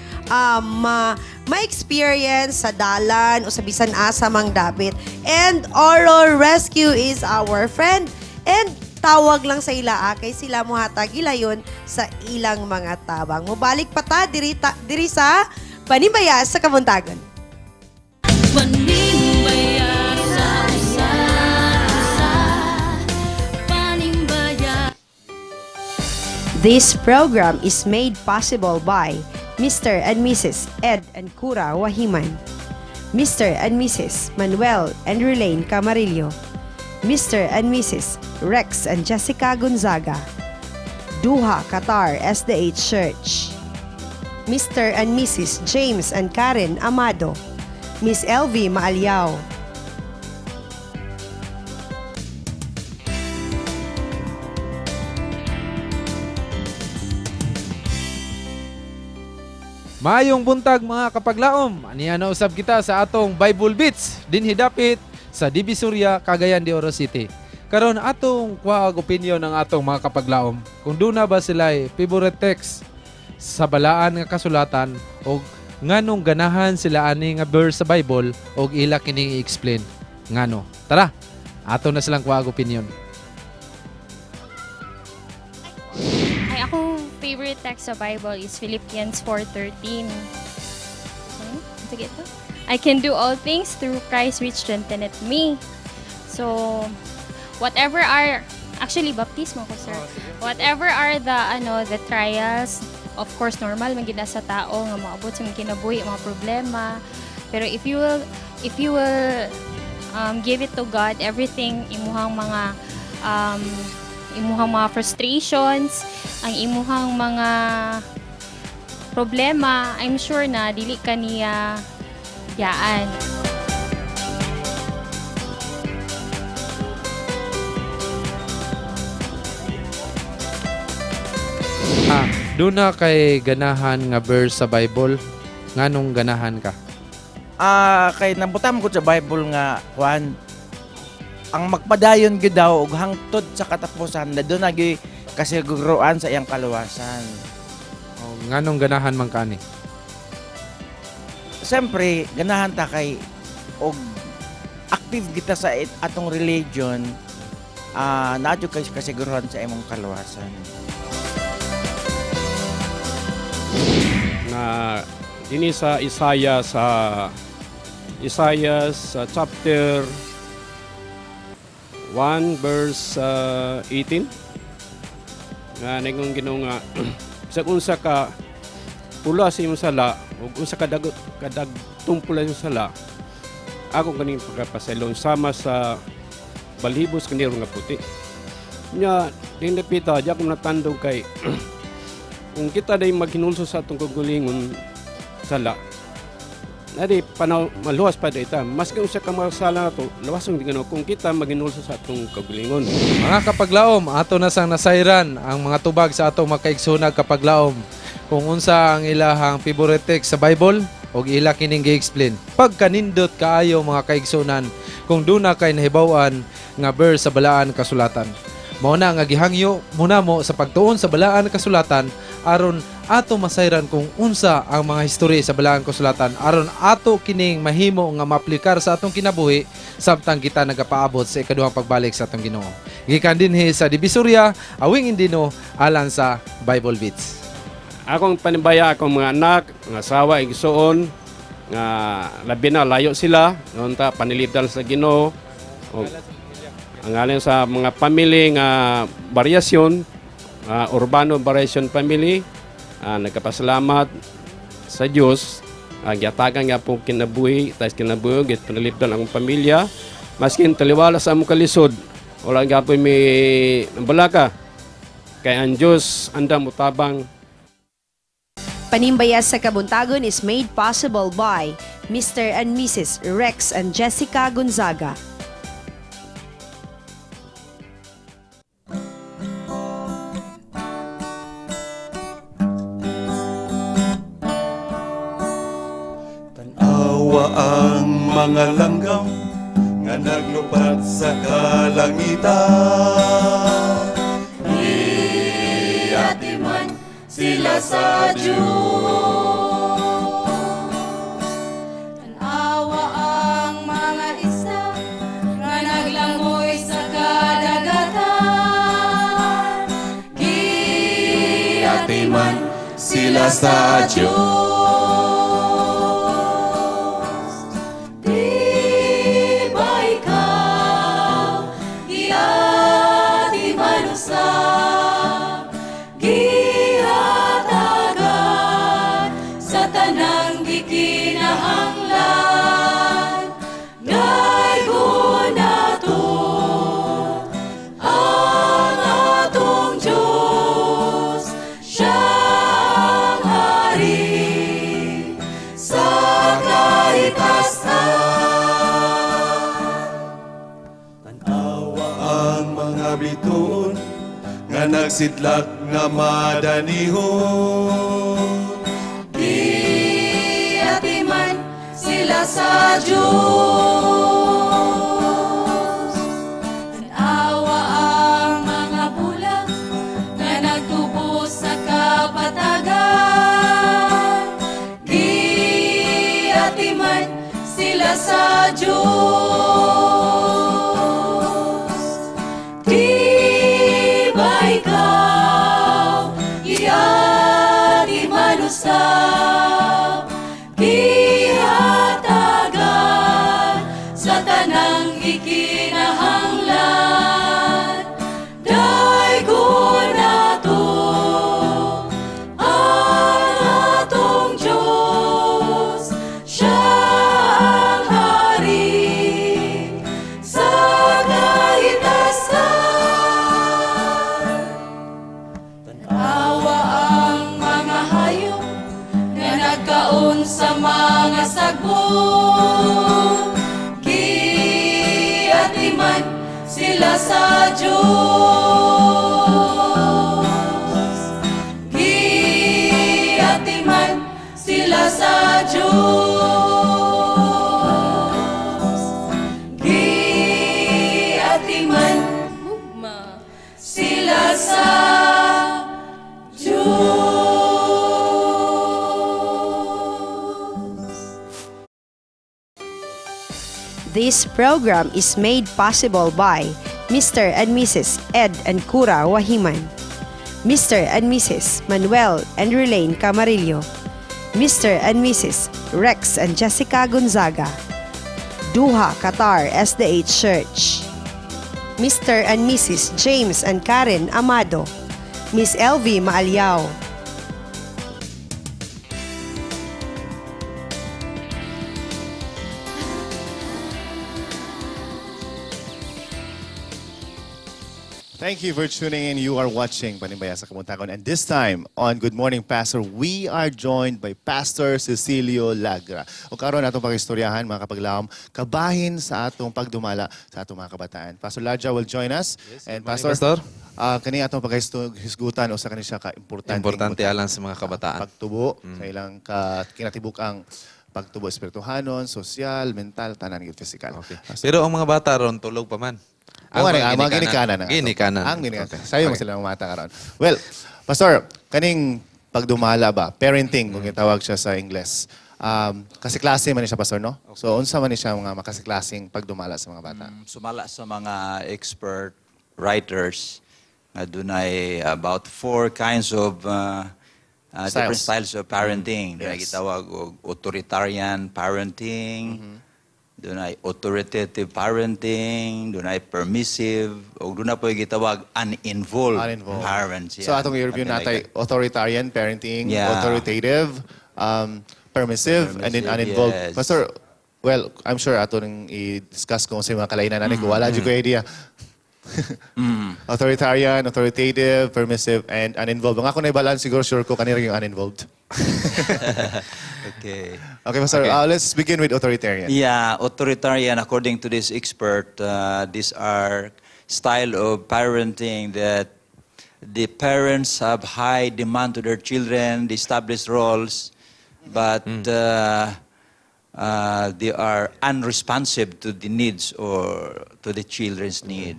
ma-experience sa dalan o sa bisan asa mang dapit. And Oro Rescue is our friend. And tawag lang sa ila kay sila mo hatag ilayon sa ilang mga tabang. Mubalik pa ta diri sa Panimbaya sa Kabuntagon. Panimbaya sa Panimbaya. This program is made possible by Mr. and Mrs. Ed and Cura Wahiman, Mr. and Mrs. Manuel and Relaine Camarillo, Mr. and Mrs. Rex and Jessica Gonzaga, Duha Qatar SDA Church, Mr. and Mrs. James and Karen Amado, Miss LV Maaliao, Maayong buntag mga kapaglaom. Aniya na usab kita sa atong Bible Beats dinhi dapit sa Divisoria, Cagayan de Oro City. Karon atong kuhaag opinion ng atong mga kapaglaom kung doon na ba sila favorite text sa balaan nga kasulatan o nganong ganahan sila ani nga verse sa Bible o ila kining i-explain ngano. Tara, ato na silang kuhaag opinion. Ay, akong favorite text sa Bible is Philippians 4:13. Sige ito. I can do all things through Christ which strengtheneth me. So, whatever are, actually, baptismo ko, sir. Whatever are the trials, of course, normal, magina sa tao, nga maabot sa mga kinabuhi, mga problema. Pero if you will give it to God, everything, imuhang mga frustrations, ang imuhang mga problema, I'm sure na dili ka niya yaan. Doon na kay ganahan nga verse sa Bible. Nganong ganahan ka? Kay nabutam ko sa Bible nga, Juan, ang magpadayon gyud daw og hangtod sa katapusan na doon nagi kasiguruan sa iyang kaluwasan. Nganong ganahan man kani? Siyempre, ganahan ta kay og active kita sa atong religion, naadyo kay kasiguruhan sa imong kaluwasan. Na dini sa Isaiah chapter 1 verse 18 nga ningon Ginoo nga sa unsa ka pula sa imong sala ug unsa ka kadag tumpulan sa sala ako kaning pagkapasaylon sama sa balhibos kaniro nga puti nya dinapita di ako natandog kay kung kita day maghinulso sa atong kagulingon sala nadi panaw maluwas pa dayta mas kung sa kamasala nato lawasong digano kung kita maghinulso sa atong kagulingon. Mga kapaglaom, ato na sang nasayran ang mga tubag sa atong makaigsunag kapaglaom kung unsa ang ilahang favorite text sa Bible og ila kining gi-explain. Pagkanindot kaayo mga kaigsunan kung duna kay nahibaw-an nga verse sa balaan kasulatan. Mao na nga gihangyo muna mo sa pagtuon sa balaan kasulatan aron ato masayran kung unsa ang mga history sa balaan kasulatan aron ato kining mahimo nga maaplikar sa atong kinabuhi samtang kita nagapaabot sa ikaduhang pagbalik sa atong Ginoo. Gikan dinhi sa Divisoria, awing Indino alang sa Bible Beats. Akong panimbaya akong mga anak, mga asawa, igsuon, nga labi na layo sila, noon ta panilipdan sa Ginoo. Ang alin sa mga family nga variasyon, urbano variation family, nagkapasalamat sa Diyos. Gyatagan nga po kinabuhi, tayo kinabuhi, git panilipdan ang pamilya. Maskin taliwala sa among kalisod, wala nga po may balaka. Kaya ang Diyos andang mutabang. Panimbayas sa Kabuntagon is made possible by Mr. and Mrs. Rex and Jessica Gonzaga. Tanawa ang mga langgam nga naglupat sa kalangitan. Iatiman sila sa Diyos. Tanawa ang mga isda nga naglangoy sa kadagatan. Iatiman sila sa Diyos. Nagsidlak nga madanihon. Iatiman sila sa Diyos. Tanawa ang mga bulag na nagtubo sa kapatagan. Iatiman sila sa Diyos. Usap, ihatagan sa tanang ikinahanglan. Daigon nato ang atong Diyos, siya ang hari sa kahitasan. Tanawa ang mga hayop nagkaon sa mga sagbon. Giatiman sila sa Diyos. Giatiman sila sa Diyos. Giatiman sila sa Diyos. This program is made possible by Mr. and Mrs. Ed and Cura Wahiman, Mr. and Mrs. Manuel and Relaine Camarillo, Mr. and Mrs. Rex and Jessica Gonzaga, Duha Qatar SDA Church, Mr. and Mrs. James and Karen Amado, Miss LV Maaliao, Thank you for tuning in. You are watching Panimbaya sa Kabuntagon. And this time on Good Morning Pastor, we are joined by Pastor Cecilio Lagra. O karon atong pag-istoryahan, mga kapaglawom, kabahin sa atong pagdumala sa atong mga kabataan. Pastor Lagra will join us. Yes, and Pastor, kani atong paghisgutan o sa kani siya importante alang sa mga kabataan. Pagtubo sa ilang kinatibuk ang pagtubo espirituhanon, sosyal, mental, tanan, physical. Okay. Pero ang mga bata ron tulog pa man. Ang mga ginikanan. Ginikanan. Ang ginikanan. Sayo mo sila mga mata karon. Well, Pastor, kaning pagdumala ba, parenting, kung itawag siya sa Ingles. Kasi klase man siya, Pastor, no? So, unsa man siya mga makasi-klaseng pagdumala sa mga bata? Sumala sa mga expert writers na dunay about 4 kinds of different styles of parenting. Dunay gitawag og authoritarian parenting, dunay authoritative parenting, dunay permissive, o dunay po gitawag uninvolved parents. So, atong i-review natin, authoritarian parenting, authoritative, permissive, and then uninvolved. Yes. Pastor, well, I'm sure ato nang i-discuss kung sa mga kalainan natin, kung wala ko idea. Authoritarian, authoritative, permissive, and uninvolved. Ang ako na i-balance, siguro sure ko kanina yung uninvolved. Okay. Okay, Pastor, let's begin with authoritarian. Yeah, authoritarian, according to this expert, these are style of parenting that the parents have high demand to their children, they establish roles, but they are unresponsive to the needs or to the children's need.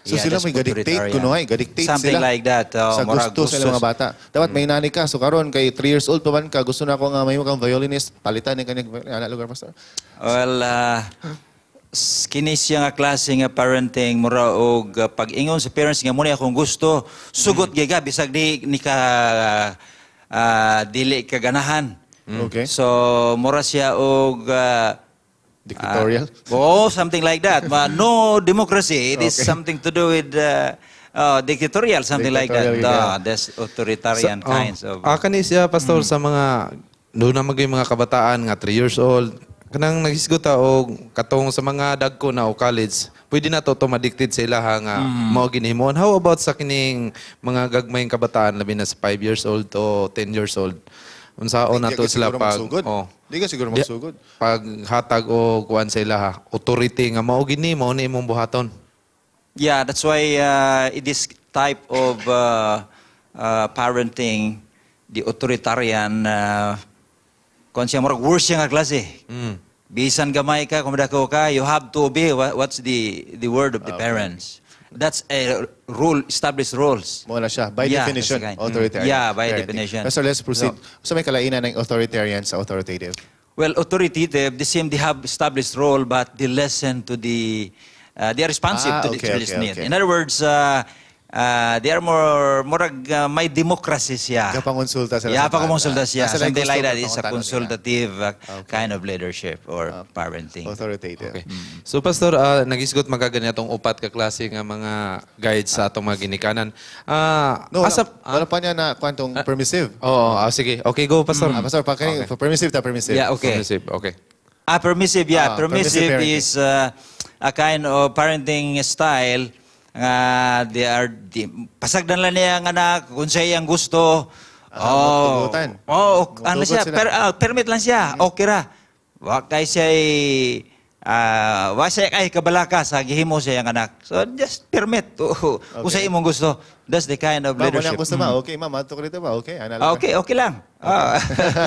So sila may ga-dictate kuno ay, ga-dictate something sila. like that. Sa gusto sila mga bata. Dapat may nani ka. So karon kay 3 years old pa man ka, gusto na ako nga may kang violinist, palitan ni kanyang lugar, Pastor. Well, kini siya nga klase nga parenting mura og pag-ingon sa parents nga muna akong gusto, sugot giga bisag di ni ka dili ka ganahan. Okay. So mura siya og dictatorial? Something like that. But no democracy. It is something to do with dictatorial, something like that. That's authoritarian kinds of... Kani siya, Pastor, sa mga, doon na mga kabataan nga 3 years old, kanang naghisgot o katong sa mga dagko na o college, pwede na to madictate sa ilaha nga mao ginhimon. How about sa kining mga gagmayng kabataan, labi na sa 5 years old to 10 years old? Unsaon na to sila pag Di ka siguro magsugod. Pag hatag o kuan sa ilaha, authority nga mao gini mao ni imong buhaton. Yeah, that's why this type of parenting, the authoritarian, kung siya marag worse siya nga klase. Bisan gamay ka, kumadako ka, you have to obey what's the word of the parents. That's a rule, established rules. Muna siya. By definition, authoritarian. Yeah, by parenting. definition. So let's proceed. So may kalainan ng authoritarian sa authoritative? Well, authoritative, they have established role, but they listen to they are responsive to the children's need. In other words, they are more may democracy siya. Kapangonsulta sila. Yeah, pangonsulta siya. Something like that. It's a consultative kind of leadership or parenting. Authoritative. Okay. So, Pastor, nag-isgot magagani atong upat ka klase nga mga guides sa atong mga ginikanan. Wala pa niya na kwantong permissive. Sige. Okay, go, Pastor. Pastor, permissive ta permissive. Yeah, okay. Permissive, okay. Permissive, yeah. Permissive is a kind of parenting style. Pasagdan lang niya ang anak kung siya ang gusto. Ano siya, permit lang siya. Okay ra. Wag kay siya kay kabalaka sa gihimo siya ang anak. So just permit kung sa imong gusto. That's the kind of leadership. Ma'am, gusto ba? Okay, ma'am, ato ko rito ba? Okay. Okay lang.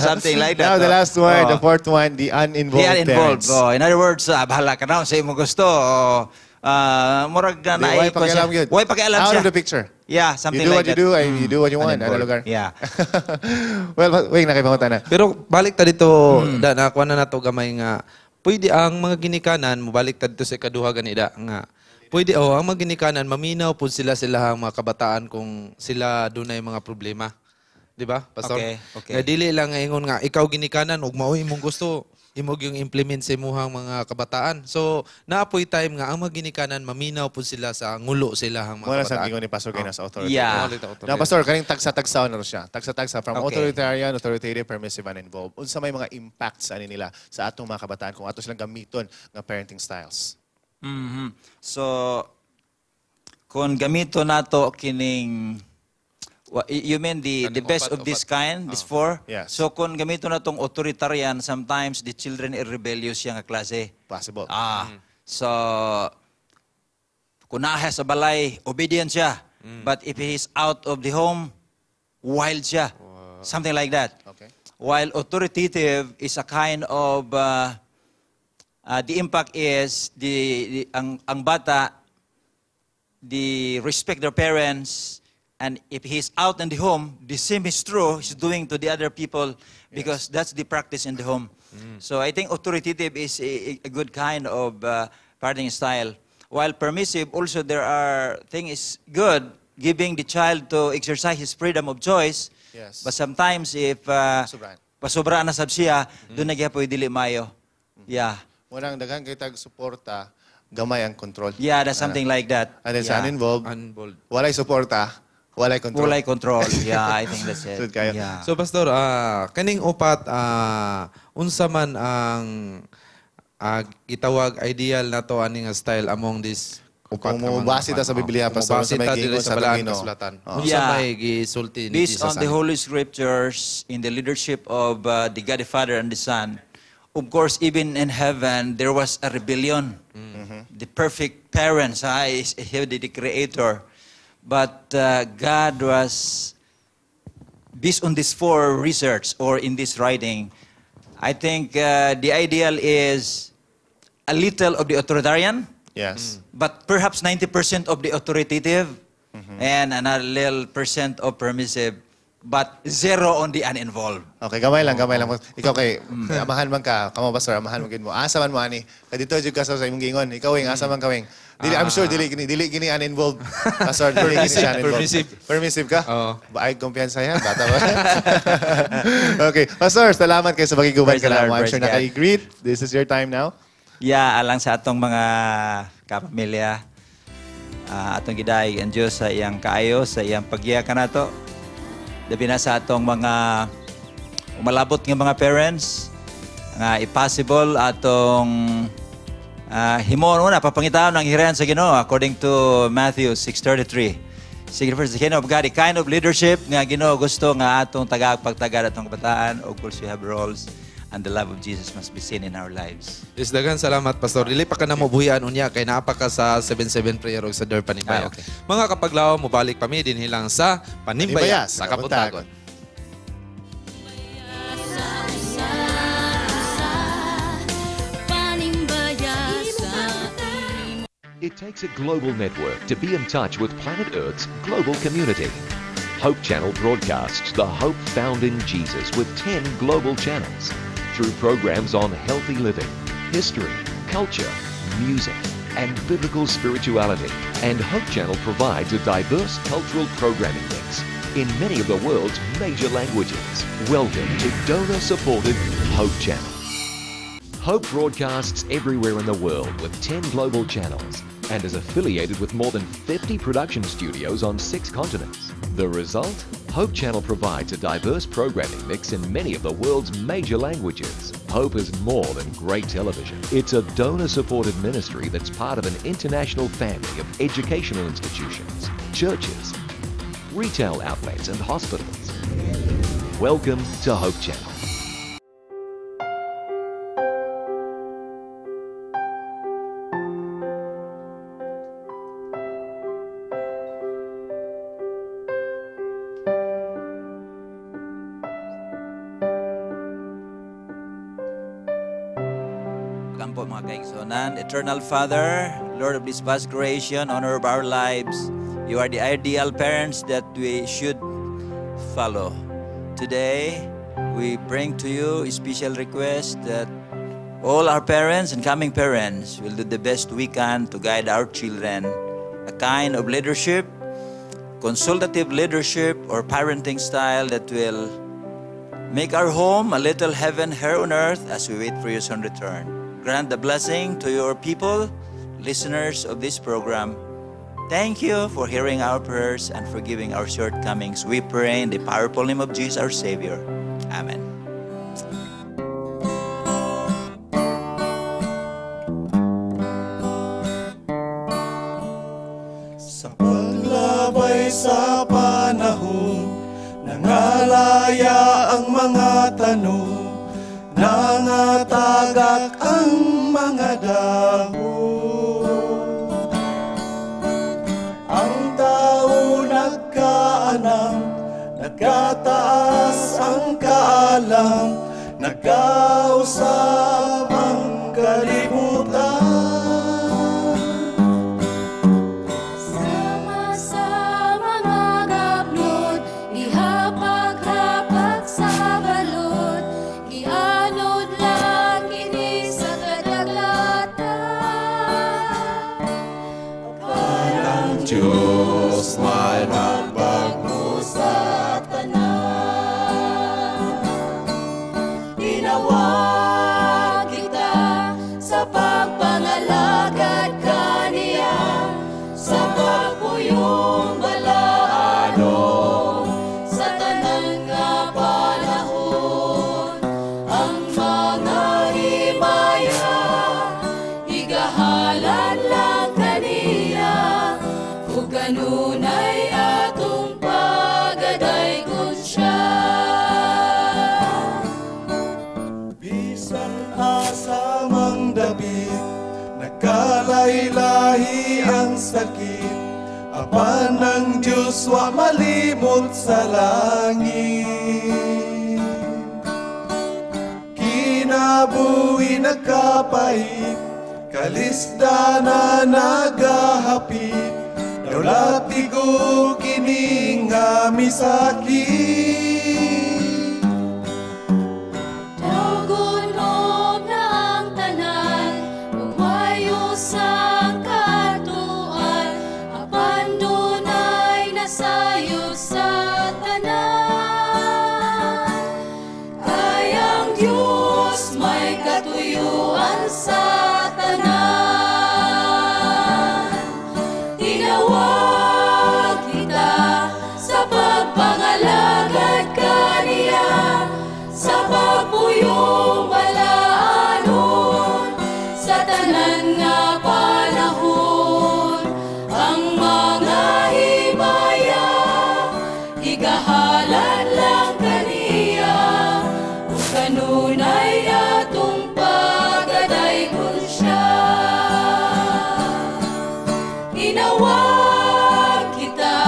Something like that. Now, the last one, the fourth one, the uninvolved parents. In other words, bahala ka na sa imong gusto. Murag na why pakialam yun? Why pakialam siya? Out of the picture. Yeah, something like that. You do what you do, you do what you want. Ano lugar? Yeah. Well, wait, nakipangutan na. Pero balik ta dito, nakuha na nato gamay nga, pwede ang mga ginikanan, mubalik ta dito sa ikaduha ganida nga, pwede ang mga ginikanan, maminaw po sila ang mga kabataan kung sila doon na yung mga problema. Di ba, Pastor? Okay. Dili lang ingon nga, ikaw ginikanan, ug mao imong gusto, imog yung implement sa imuhang mga kabataan. So, naapoy time nga, ang mga ginikanan, maminaw po sila sa ngulo sila ang mga Muna kabataan. sa gingon ni Pastor kayo sa authority. Yeah. Now, Pastor, kaning tagsa-tagsa na siya. Tagsa-tagsa from authoritarian, authoritative, permissive, and involved. Unsa may mga impacts ani nila sa atong mga kabataan kung ato silang gamiton ng parenting styles? So, kung gamito nato kining you mean the best of this kind, these four? Yes. So kung gamito na tong authoritarian, sometimes the children are rebellious yung klase. Possible. So kung nahe sa balay, obedient siya. But if he is out of the home, wild siya. Something like that. Okay. While authoritative is a kind of the impact is ang bata respect their parents, and if he's out in the home, the same is true he's doing to the other people, because that's the practice in the home. So I think authoritative is a good kind of parenting style. While permissive, also there are things good, giving the child to exercise his freedom of choice. Yes. But sometimes if pasobra na sab siya, doon na gyapon dili mayo. Yeah. Munang daghan kay tag suporta, gamay ang control. Yeah, that's something like that. And then sa Yeah. uninvolved, walay suporta, walay control. Walay control. Yeah, I think that's it. Sud kayo. Yeah. So Pastor, kaning upat unsa man ang itawag ideal na to aning style among this upat Kung mubasi ta sa Biblia, Pastor, sa may giingon sa Ginoo. Unsa may gisulti ni Based on the Holy Scriptures, in the leadership of the God the Father and the Son, of course, even in heaven, there was a rebellion. The perfect parents, is the Creator. But God was, based on this 4 research or in this writing, I think the ideal is a little of the authoritarian. Yes. But perhaps 90% of the authoritative and another little percent of permissive, but 0 on the uninvolved. Okay, gamay lang. Ikaw kay, amahan man ka, kamo Pastor, amahan man gid mo. Asa man mo ani? Kay dito jud ka sa imong giingon. Ikaw ing asa man kawing. Dili, I'm sure dili gini uninvolved. Pastor, dili gini uninvolved. Permissive ka? Oo. Ay, kumpiyansa yan. Bata ba? Okay. Pastor, salamat kayo sa pagiguban ka lang. I'm sure naka-greet. This is your time now. Yeah, alang sa atong mga kapamilya, atong gidaig ang Diyos sa iyang kaayo, sa iyang paggiya ka nato. Labi na sa atong mga umalabot ng mga parents, nga impossible atong himon una, papangitaon ang hirayan sa Ginoo according to Matthew 6:33. Sige, first, the kingdom of God, the kind of leadership nga Ginoo gusto nga atong pagtagad atong kabataan, of course we have roles. And the love of Jesus must be seen in our lives. Yes, dagan salamat, Pastor. Dili pa ka na mabuhian unya kay naapa ka sa 7-7 prayer o sa Der Panimbaya. Okay. Mga kapaglaom, mubalik pa mi din hilang sa Panimbaya sa Kabuntagon. It takes a global network to be in touch with planet Earth's global community. Hope Channel broadcasts the hope found in Jesus with 10 global channels through programs on healthy living, history, culture, music, and biblical spirituality. And Hope Channel provides a diverse cultural programming mix in many of the world's major languages. Welcome to donor-supported Hope Channel. Hope broadcasts everywhere in the world with 10 global channels and is affiliated with more than 50 production studios on 6 continents. The result? Hope Channel provides a diverse programming mix in many of the world's major languages. Hope is more than great television. It's a donor-supported ministry that's part of an international family of educational institutions, churches, retail outlets and hospitals. Welcome to Hope Channel. Eternal Father, Lord of this vast creation, honor of our lives, you are the ideal parents that we should follow. Today, we bring to you a special request that all our parents and coming parents will do the best we can to guide our children, a kind of leadership, consultative leadership or parenting style that will make our home a little heaven here on earth as we wait for your son return. Grant the blessing to your people, listeners of this program. Thank you for hearing our prayers and forgiving our shortcomings. We pray in the powerful name of Jesus, our Savior. Amen. Sa paglabay sa panahon, nangalaya ang mga tanong, nangatagak ang mga dahon. Ang tao nagkaalam, nagkataas ang kaalam, nagkausap ang kalibutan. Sa Diyos wa malimot sa langit. Kinabuhi nagkapait, kalisda na nagahapit, daulatigo kining nga misakit. Tawgunog na ang tanan, umayo sa katuan, apan dunay nasayo sa tanan. Kayang Diyos may katuyuan sa tanan. Tinawag kita sa pagpangalagad kaniya, sa pagpuyong balaanon, sa tanan nga panahon. Ang mga himaya, igahalad lang kaniya, kung kanunay atong pagadaygon siya. Inawag kita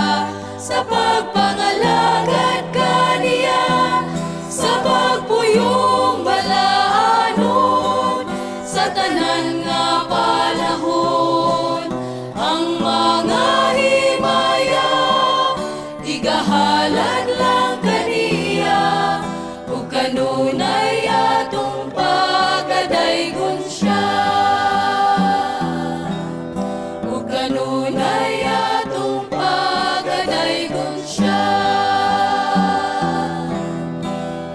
sa pagpangalagad kaniya, sa pagpuyong balaanon, sa tanan nga panahon. Ang mga himaya, igahalad lang kaniya, ug kanunay atong pagadaygon siya. Ug kanunay atong pagadaygon siya.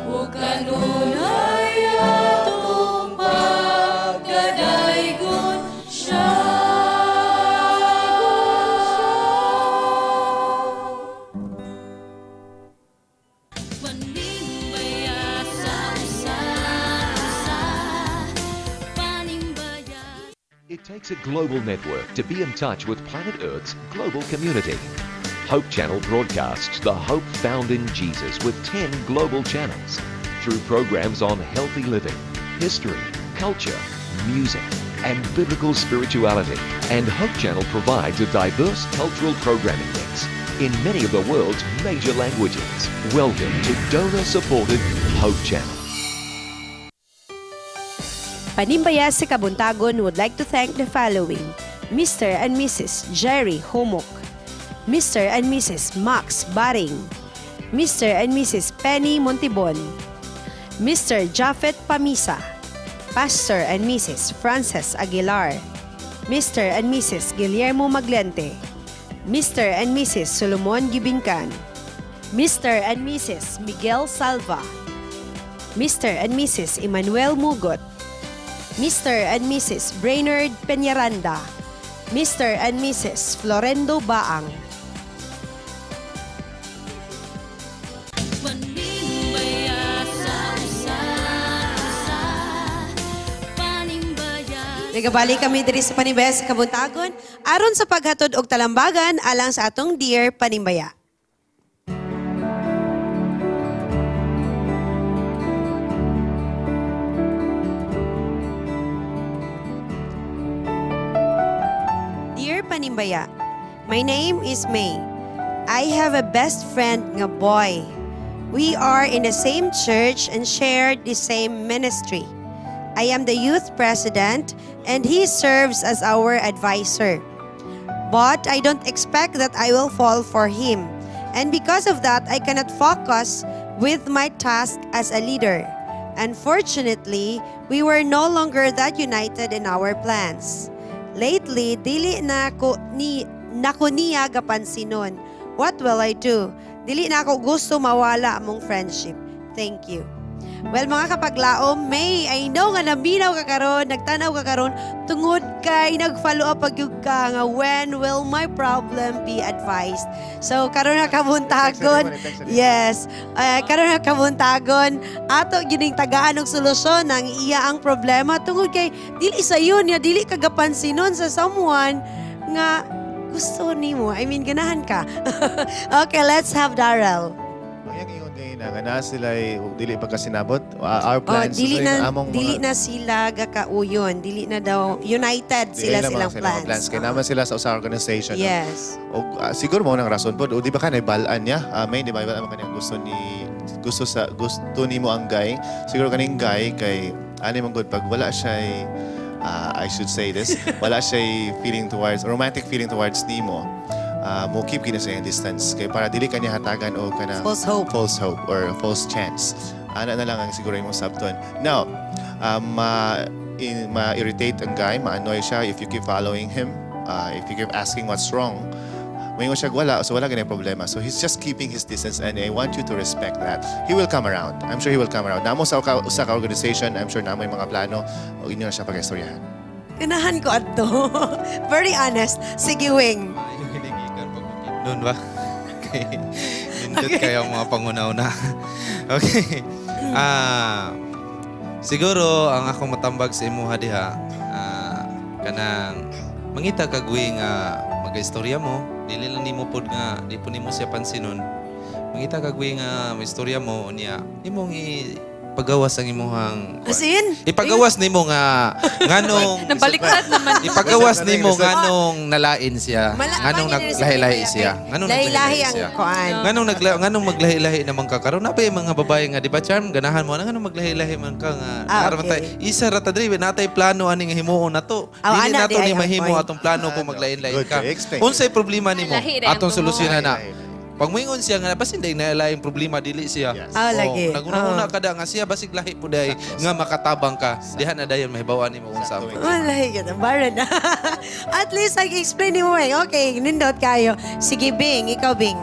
Ug kanunay atong pagadaygon siya. Panimbaya sa usa-usa, panimbaya. It takes a global network to be in touch with planet Earth's global community. Hope Channel broadcasts the hope found in Jesus with 10 global channels through programs on healthy living, history, culture, music, and biblical spirituality. And Hope Channel provides a diverse cultural programming mix in many of the world's major languages. Welcome to donor-supported Hope Channel. Panimbaya sa Kabuntagon would like to thank the following: Mr. and Mrs. Jerry Homok, Mr. and Mrs. Max Baring, Mr. and Mrs. Penny Montibon, Mr. Japheth Pamisa, Pastor and Mrs. Frances Aguilar, Mr. and Mrs. Guillermo Maglente, Mr. and Mrs. Solomon Gibincan, Mr. and Mrs. Miguel Salva, Mr. and Mrs. Emmanuel Mugot, Mr. and Mrs. Brainerd Peñaranda, Mr. and Mrs. Florendo Baang. Nagabalik kami diri sa Panimbaya sa Kabuntagon aron sa paghatod og talambagan alang sa atong Dear Panimbaya. Dear Panimbaya, my name is May. I have a best friend nga boy. We are in the same church and share the same ministry. I am the youth president and he serves as our advisor. But I don't expect that I will fall for him. And because of that, I cannot focus with my task as a leader. Unfortunately, we were no longer that united in our plans. Lately, dili na ko niya gapansinon. What will I do? Dili na ako gusto mawala among friendship. Thank you. Well, mga kapaglaom, May, I know nga nabinaw ka karon, nagtanaw ka karon, tungod kay nag-follow up pagyug ka nga when will my problem be advised. So, karon na kabuntagon. Yes. Karon na kabuntagon, ato gining tagaan og solusyon ng iya ang problema tungod kay dili sayon niya, dili kagapansinon sa someone nga gusto nimo. I mean, ganahan ka. Okay, let's have Darrell. Ang ingon ngayon nga na sila dili pa kasinabot. Our plans dili na sila gakauyon. Dili na daw united silang plans. Kaya naman sila sa usa organization. Yes. O siguro mo nang rason po. O di ba kanay balaan niya? May di ba iba naman kaniyang gusto nimo ang guy. Siguro kaning guy kay ani man good pag wala siya I should say this. Wala siya romantic feeling towards nimo. Mo keep kina sa distance kay para dili kanya hatagan o kana false hope or false chance. Ana na lang ang siguro imong sabton. Now, ma-irritate ang guy, ma-annoy siya if you keep following him, if you keep asking what's wrong. Mayon siya wala, so wala ganay problema. So he's just keeping his distance and I want you to respect that. He will come around. I'm sure he will come around. Namo sa usa ka organization, I'm sure namo yung mga plano o inyo na siya pag-istoryahan. Ganahan ko adto. Very honest. Sige, Wing. Doon ba? Nindot kayo ang mga pangunaw-una. Okay. Siguro, ang akong matambag sa imuha diha, kanang mangita kagwi nga mag-istorya mo, dili lang nimo pod nga, di po nimo siya pansinon. Mangita kagwi nga istorya mo, niya, imong ipagawas ang imuhang... Asin? Ipagawas nimo nga nganong... Nabaliktad naman. Ipagawas nimo nganong nalain siya. Nganong naglahi-lahi siya. Nganong lahi-lahi ang kuan. Nganong maglahi-lahi naman ka karon na pa yung mga babae nga di ba charm ganahan mo nganong maglahi-lahi man ka nga. Okay. Isa ra ta diri natay plano ani nga himuon nato. Dili nato ni mahimo atong plano kung maglahi-lahi ka. Unsay problema nimo? Atong solusyonan na. Pag moingon siya nga basi hindi na laing problema dili siya. Lagi. Naguna kada nga siya basig lahi pud ay nga makatabang ka. Diha na dayon mahibawan nimo unsa. Lahi ka na baran. At least explain ni mo okay, nindot kayo. Sige Bing, ikaw Bing.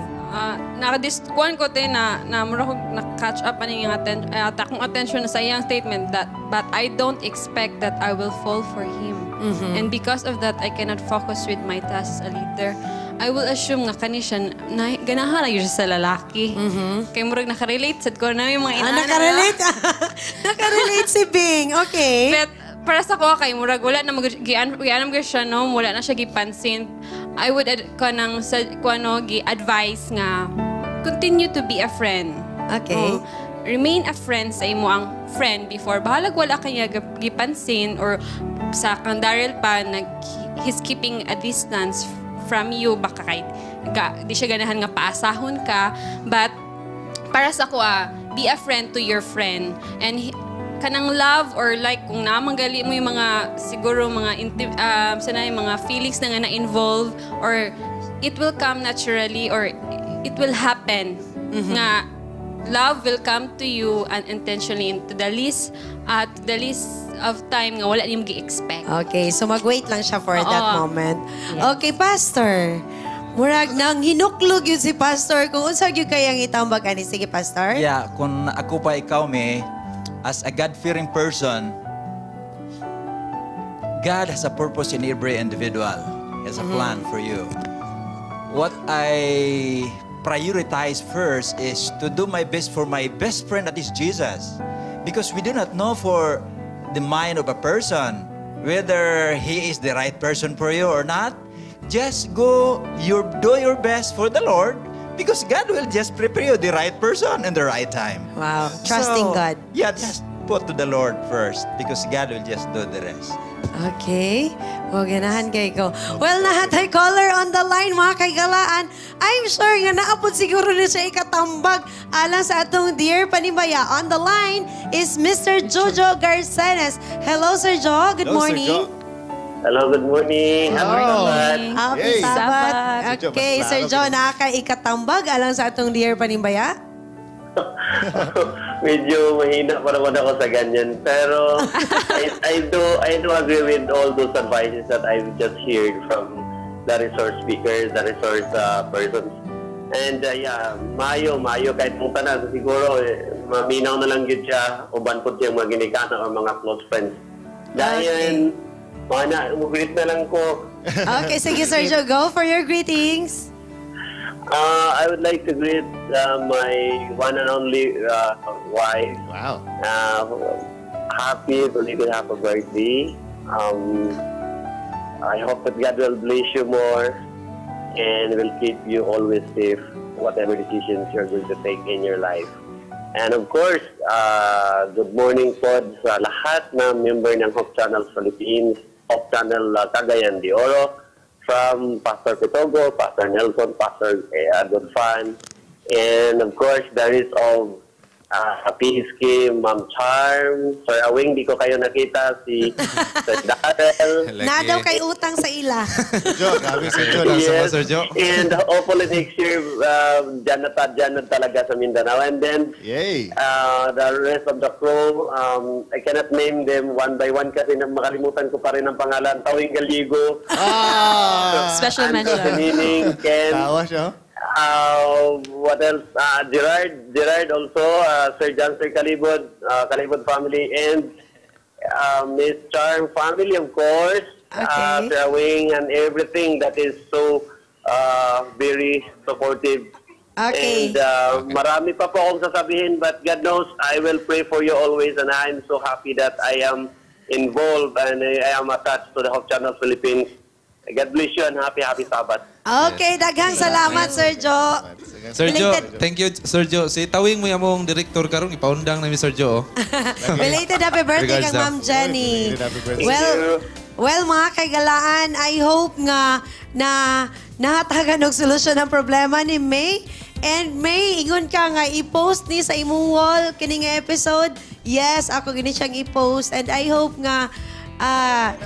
Nakadiskuan ko din na mura ko na-catch up ani yung akong attention sa iyang statement that but I don't expect that I will fall for him. And because of that I cannot focus with my tasks as a leader. I will assume nga kani siya na ganahan lang siya sa lalaki. Kay murag nakarelate sad ko na yung mga inana. Nakarelate si Bing. Okay. But para sa ko kay murag wala na gianam siya no, wala na siya gipansin. I would gi-advise nga continue to be a friend. Okay. Remain a friend sa imo ang friend before bahalag wala kanya gipansin or sa kang Daryl pa he's keeping a distance from you baka kahit di siya ganahan nga paasahon ka but para sa ko be a friend to your friend and kanang love or like kung namanggali mo yung mga siguro mga mga feelings na nga na-involve or it will come naturally or it will happen nga love will come to you unintentionally into the least of time nga wala niyong gi-expect. Okay, so mag-wait lang siya for that moment. Yeah. Okay, Pastor. Murag nang hinuklog yun si Pastor. Kung unsa gyud kayang itambag ani sige Pastor? Yeah, kung ako pa ikaw as a God-fearing person, God has a purpose in every individual. He has a plan for you. What I prioritize first is to do my best for my best friend, that is Jesus. Because we do not know for the mind of a person, whether he is the right person for you or not. Just do your best for the Lord, because God will just prepare you the right person in the right time. Wow, trusting God. Yeah, just put to the Lord first, because God will just do the rest. Okay. Ganahan kay ko. Well, nahatay caller on the line, mga kaigalaan. I'm sure nga naapod siguro na siya ikatambag alang sa atong Dear Panibaya. On the line is Mr. Jojo Garcenes. Hello, Sir Jo. Good morning. Hello, good morning. Happy Sabat. Happy Sabat. Okay, Sir Jo, nakaka-ikatambag alang sa atong Dear Panibaya? Medyo mahina pa naman ako sa ganyan. Pero I do agree with all those advices that I've just heard from the resource speakers, the resource persons. And mayo kahit mong tanan. Siguro, maminaw na lang yun siya. Uban po siyang mga ginikana o mga close friends. Dahil, greet na lang ko. Okay, sige Sir Jo, go for your greetings. I would like to greet my one and only wife. Wow. Happy belated happy birthday. I hope that God will bless you more and will keep you always safe. whatever decisions you're going to take in your life. And of course, good morning po sa lahat na member ng Hope Channel Philippines, Hope Channel Cagayan de Oro, from Pastor Pitogo, Pastor Nelson, Pastor Godfan, and of course, there is all Piski, Ma'am Charm, Sir Awing, di ko kayo nakita, si Sir Darrell. Na daw kay utang sa ila. Jo, grabe Sir Jo. Yes. Sir Jo. And hopefully next year, dyan na talaga sa Mindanao. And then, the rest of the crew, I cannot name them one by one kasi makalimutan ko pa rin ang pangalan. Tawing Galigo. Special mention. Ken. Tawa siya. What else? Gerard also, Sir John, Sir Kalibod, Kalibod family, and Miss Charm family, of course. Sir Wing and everything that is so very supportive. Okay. And marami pa po akong sasabihin, but God knows I will pray for you always, and I'm so happy that I am involved and I am attached to the Hope Channel Philippines. God bless you and happy Sabbath. Okay, daghang salamat, Sir Jo. Sir Jo, thank you, Sir Jo. Si Tawing mo yung director karong ipaundang namin Sir Jo. Belated happy birthday kang Ma'am Jenny. Well, mga kaigalaan, I hope nga na nahatagan og solusyon ang problema ni May. And May, ingon ka nga i-post ni sa imong wall kining episode. Yes, ako gini siyang i-post and I hope nga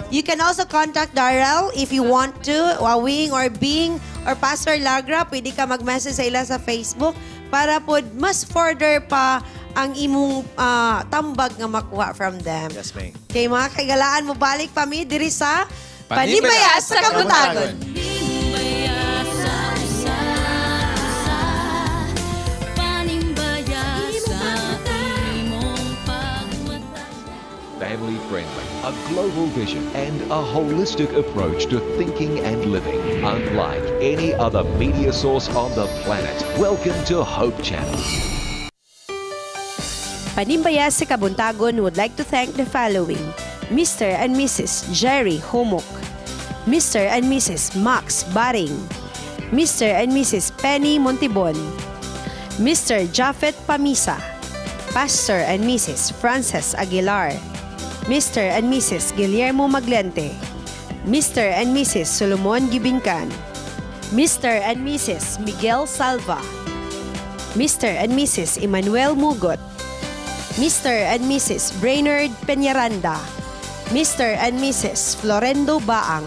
you can also contact Darrell if you want to, Wawing or Bing or Pastor Lagra. Pwede ka mag-message sa ila sa Facebook para po mas further pa ang imong tambag nga makuha from them. Yes, May. Okay, mga kaigalaan mo, balik pa mi diri sa Panimbayas sa Kabutagon. Family friendly, a global vision, and a holistic approach to thinking and living, unlike any other media source on the planet. Welcome to Hope Channel. Panimbayas sa Kabuntagon would like to thank the following: Mr. and Mrs. Jerry Homok, Mr. and Mrs. Max Baring, Mr. and Mrs. Penny Montibon, Mr. Japheth Pamisa, Pastor and Mrs. Frances Aguilar, Mr. and Mrs. Guillermo Maglente, Mr. and Mrs. Solomon Gibingkan, Mr. and Mrs. Miguel Salva, Mr. and Mrs. Emmanuel Mugot, Mr. and Mrs. Brainerd Peñaranda, Mr. and Mrs. Florendo Baang.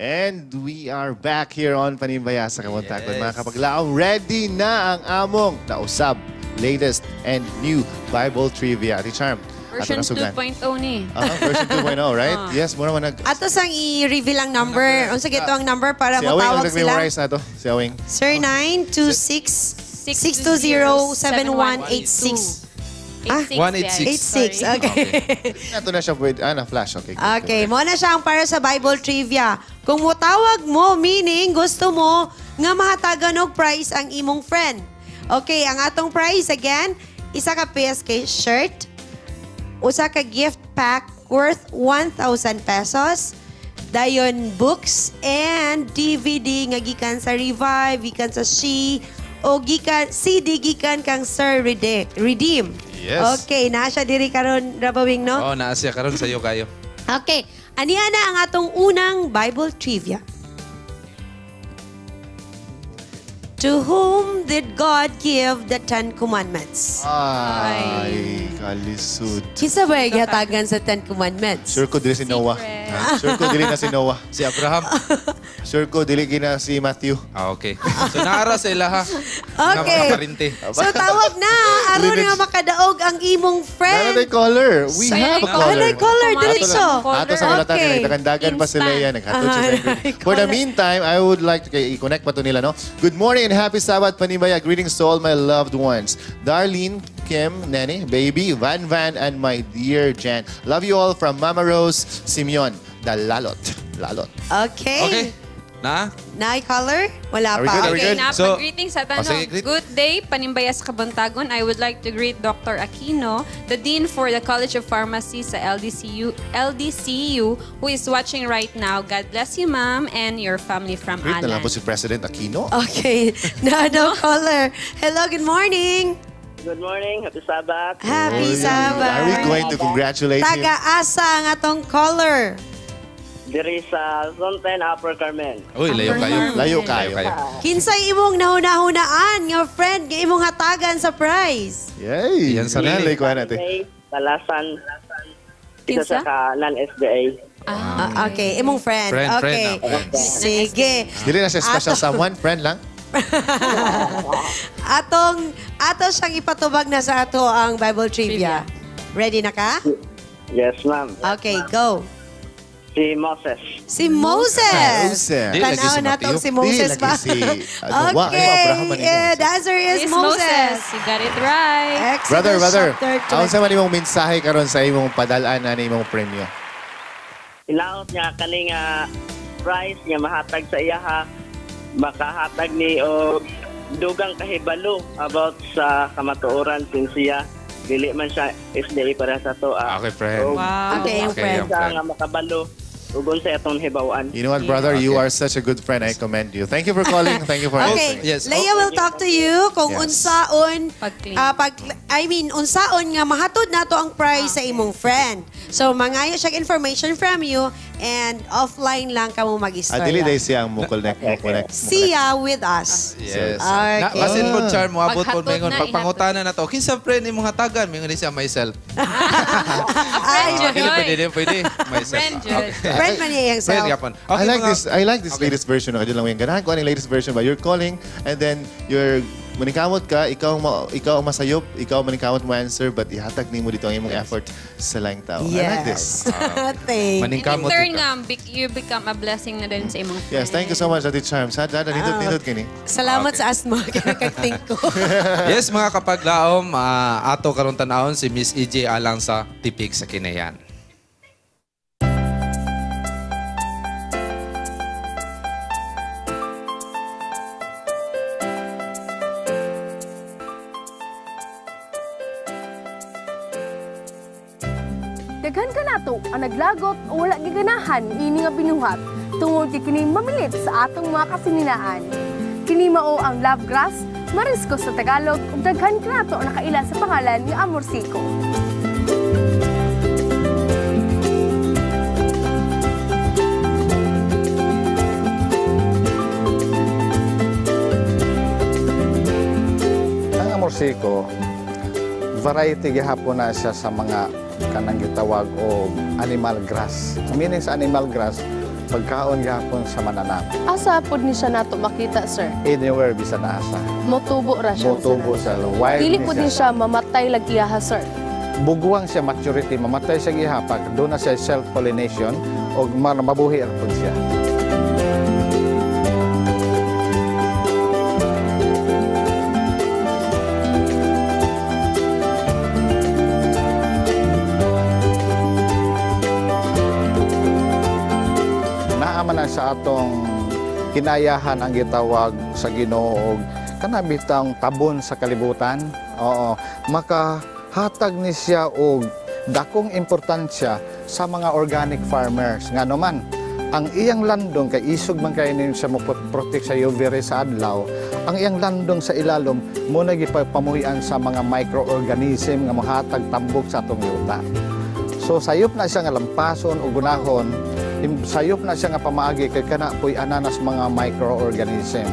And we are back here on Panimbayas sa Kabuntagon. Mga kapaglaom, ready na ang among nausab, latest and new Bible trivia. Ati Charm, Version 2.0 ni. Version 2.0, right? Yes, mura man nag... Ato sang i-reveal ang number. Unsa gito ang number para Si Awing matawag ang sila? nag-memorize na to. Si Awing. Sir 926-620-7186. 186. 86, okay. Ito na siya, na-flash. Okay. Okay, mo na siya ang para sa Bible trivia. Kung mutawag mo, meaning gusto mo nga mahatagan og prize ang imong friend. Okay, ang atong prize again, isa ka PSK shirt, usa ka gift pack worth 1,000 pesos, dayon books and DVD nga gikan sa Revive, gikan sa She, o gikan CD gikan kang Sir Redeem. Yes. Okay, naa siya diri karon Rabawing, no? Oh, naa siya karon sayo kayo. Okay, aniya na ang atong unang Bible trivia. To whom did God give the 10 Commandments? Ay, kalisod. Kisa ba yung hatagan sa 10 Commandments? Sure ko dili si Noah. Sure ko dili na si Noah. Si Abraham. Sure ko dili gina si Matthew. Okay. So naara sila ha. Okay. So tawag na. Aron nga makadaog ang imong friend. Nana color. We have a color. Ano color? Diretso. Ato sa malatan nila. Tagandagan pa sila yan. Naghatod siya sa For the meantime, I would like to i-connect pa to nila, no? Good morning and happy Sabbath, Panibaya. Greetings to all my loved ones. Darlene, Kim, Nene, Baby, Van, and my dear Jan. Love you all from Mama Rose, Simeon, the Lalot. Okay. Na? Na-color? Wala Are we pa. good? Are we Okay, good? napag-greetings sa tanong. sige, greet. Good day, Panimbaya sa Kabuntagon. I would like to greet Dr. Aquino, the Dean for the College of Pharmacy sa LDCU, who is watching right now. God bless you, ma'am, and your family from Great na lang Alan. po si President Aquino. Okay. No caller. Hello, good morning. Good morning. Happy Sabbath. Happy Sabbath. Are we going to congratulate him? Taga-asa ang atong caller. Diri sa Zonten, Upper Carmen. Uy, layo kayo. Layo kayo. Kinsay imong nahuna-hunaan nga friend nga imong hatagan sa prize? Yay! Yan sa Nalay ko natin. Talasan. Isa Kinsa? sa non-SDA. Okay, imong friend. Friend, Okay. friend. Sige. Dili na siya special someone, friend lang. Ato siyang ipatubag na sa ato ang Bible Trivia. Ready na ka? Yes, ma'am. Okay, go. Si Moses. Si Moses! Moses. Di, lagi Tanaw si na Mateo. tong si Moses Di, pa. lagi si, ano, Abraham man ni Okay, Moses. the answer is Yes, Moses. You got it right. Exodus Brother, chapter aon sa man imong mensahe karon sa imong padalaan na imong premyo? Ilaot niya kaning prize nga mahatag sa iya ha. Makahatag ni og dugang kahibalo about sa kamatuoran siya. Dili man siya SDA para sa to. Okay, friend. Wow. Okay, yung friend. Sa nga makabalo ugon sa atong hibawaan. You know what, brother? You are such a good friend. I commend you. Thank you for calling. Thank you for Okay, answering. Yes. Leia will talk to you kung Yes. unsaon Pag-claim. unsaon nga mahatod nato ang prize sa imong friend. So mangayo siya information from you and offline lang kamo mag-istorya. Dili day siya ang mukulnek. Siya with us. Yes. Okay. Na, basin po, Char, mo abot po Paghatod mingon. na, Pagpangutanan na to. Kinsa friend imong hatagan? Mingon siya myself. Ay, Dili, pwede. Myself. Friend, Jude. friend man niya yung Friend self. yapon. I like mga- this. I like this latest version. Kadyo lang yung ganahan ko ang latest version ba? You're calling and then you're manikamot ka, ikaw ang masayop, ikaw manikamot mo answer, but ihatag nimo dito ang imong effort sa laing tao. I like this. Thank And in turn nga, you become a blessing na din sa imong friend. Yes, thank you so much, Ate Charms. Dada, nindot kini. Salamat sa asma. Kag-think ko. Yes, mga kapaglaom, ato karon tanahon si Miss EJ alang sa tipik sa Kinayan. Daghan ka nato ang naglagot o wala giganahan ini nga binuhat tungod kay kini mamilit sa atong mga kasininaan. Kini mao ang love grass, marisko sa Tagalog ug daghan ka nato ang nakaila sa pangalan nga amorsiko. Ang amorsiko, variety gihapon na siya sa mga kanang gitawag o animal grass. Ang meaning sa animal grass, pagkaon gihapon sa mananap. Asa pod ni siya nato makita, sir? Anywhere bisan asa. Motubo ra siya. Motubo sa wild Dili ni pod ni siya mamatay lag iyaha, sir. Buguang siya maturity, mamatay siya gihapag, doon na siya self-pollination o mabuhi ang pod siya. Naaman na sa atong kinayahan ang gitawag sa Ginoo og kanabitang tabon sa kalibutan. Oo, makahatag ni siya og dakong importansya sa mga organic farmers. Nga naman, ang iyang landong kay isog man kay nin siya mo protect sa UV rays sa adlaw. Ang iyang landong sa ilalom mo na gipamuhian sa mga microorganism nga mohatag tambok sa atong yuta. So sayop na siya nga lampason o gunahon, sayop na siya nga pamaagi kay kana po'y ananas mga microorganism.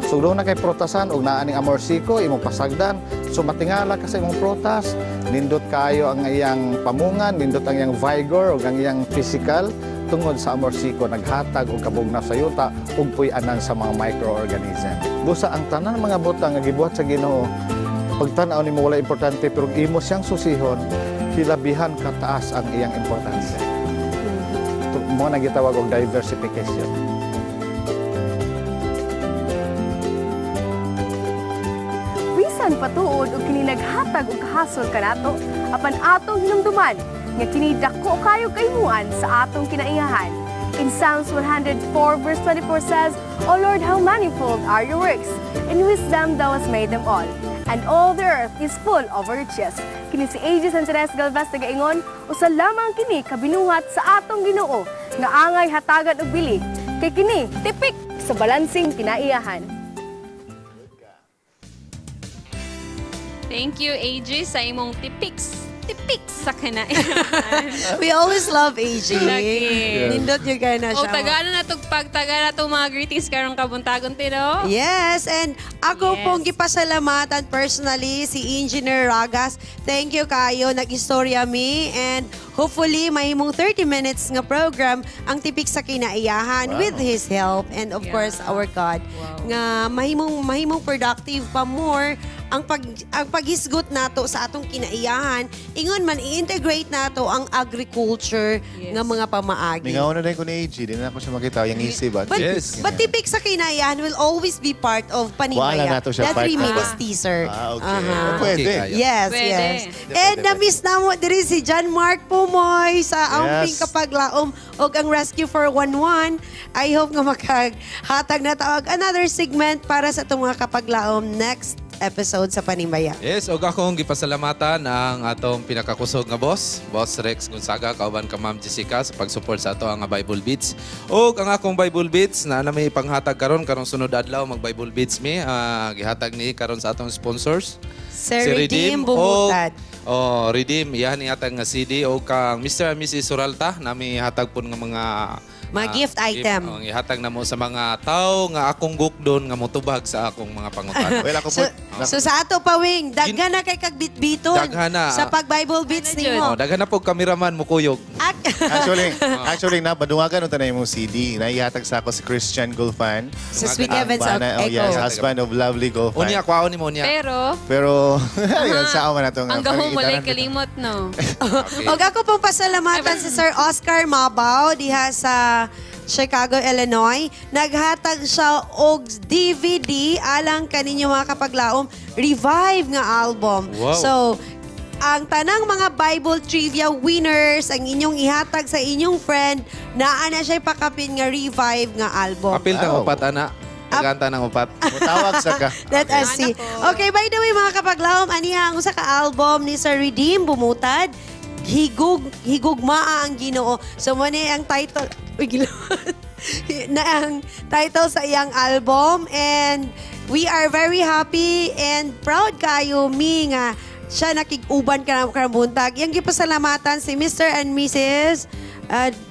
So doon na kay protasan og naa ning amorsiko imong pasagdan. So matingala ka sa imong protas, nindot kayo ang iyang pamungan, nindot ang iyang vigor ug ang iyang physical tungod sa amorsiko naghatag og kabugnaw sa yuta ug puy-anan sa mga microorganism. Busa ang tanan mga butang nga gibuhat sa Ginoo, pagtan-aw nimo wala importante pero imo siyang susihon, hilabihan kataas ang iyang importansya. Mo na gitawag og diversification. Bisan patuod og kini naghatag og kahasol kanato apan atong hinumduman nga kini dako kayo kaymuan sa atong kinaiyahan. In Psalms 104 verse 24 says, O Lord, how manifold are your works! In wisdom thou hast made them all, and all the earth is full of riches. Kini si AJ Sancheres Galvez nagaingon, usa lamang kini kabinuhat sa atong Ginoo nga angay hatagan og bili. Kay kini tipik sa balansing kinaiyahan. Thank you, AJ, sa imong tipiks sa kanaihan. We always love AJ. Lagi. Nindot yung kaya na O, siya. tagaan na itong mga greetings karong kabuntagon, tino. Yes, and ako pong gipasalamatan personally si Engineer Ragas. Thank you kayo, nag-istorya mi, and hopefully mahimong 30 minutes nga program ang tipik sa kinaiyahan with his help and of course our God. Nga mahimong productive pa more ang paghisgot nato sa atong kinaiyahan, ingon man i-integrate nato ang agriculture nga mga pamaagi. Mingaw na rin ko ni AG, di na ako siya makita yung isip. But tipik sa kinaiyahan will always be part of Panimaya. Wala nato siya That part 3 of- minutes teaser. Okay. Pwede. Yes, Pwede. yes. And na-miss na mo diri si John Mark Pumoy sa amping kapaglaom og ang Rescue 411. I hope nga makaghatag na tawag another segment para sa itong mga kapaglaom next episode sa Panimaya. Yes, og akong gipasalamatan ang atong pinakakusog nga boss, Boss Rex Gonzaga, kauban ka Ma'am Jessica sa pag-support sa ato ang Bible Beats. Og ang akong Bible Beats na may panghatag karong sunod adlaw mag Bible Beats mi, gihatag ni karon sa atong sponsors. Sir Redeem Bumutad. Redeem, yan ihatag nga CD o kang Mr. and Mrs. Suralta na may hatag pun nga mga gift item. Ihatag na mo sa mga tao nga akong gukdon nga motubag sa akong mga pangutana. Well, ako So sa ato pa, Wing, daghan na kay kagbitbiton Daghan na. sa pag-Bible Beats nimo. Daghan na po kameraman mo kuyog. Actually, badungagan unta na yung CD. Naihatag sa ako si Christian Gulfan. Sa Sweet Heavens of Oh, yes, Echo. husband of Lovely Gulfan. Unya, kwaon ni mo niya. Pero, yun, sa ako na itong... Ang gahong walay kalimot, no? Og ako pong pasalamatan si Sir Oscar Mabaw diha sa Chicago, Illinois. Naghatag siya og DVD alang kaninyo mga kapaglaom Revive nga album. Wow. So, ang tanang mga Bible trivia winners ang inyong ihatag sa inyong friend naa na siya pakapin nga Revive nga album. Apil tang upat, ana. Naganta ng upat. Mutawag sa ka. Let us see. Okay, by the way mga kapaglawom, aniha ang usa ka album ni Sir Redeem Bumutad. Higugmaa ang Ginoo. So mo ni ang title na ang title sa iyang album, and we are very happy and proud kayo mi nga siya nakig-uban ka ng buntag. Yang gipasalamatan si Mr. and Mrs.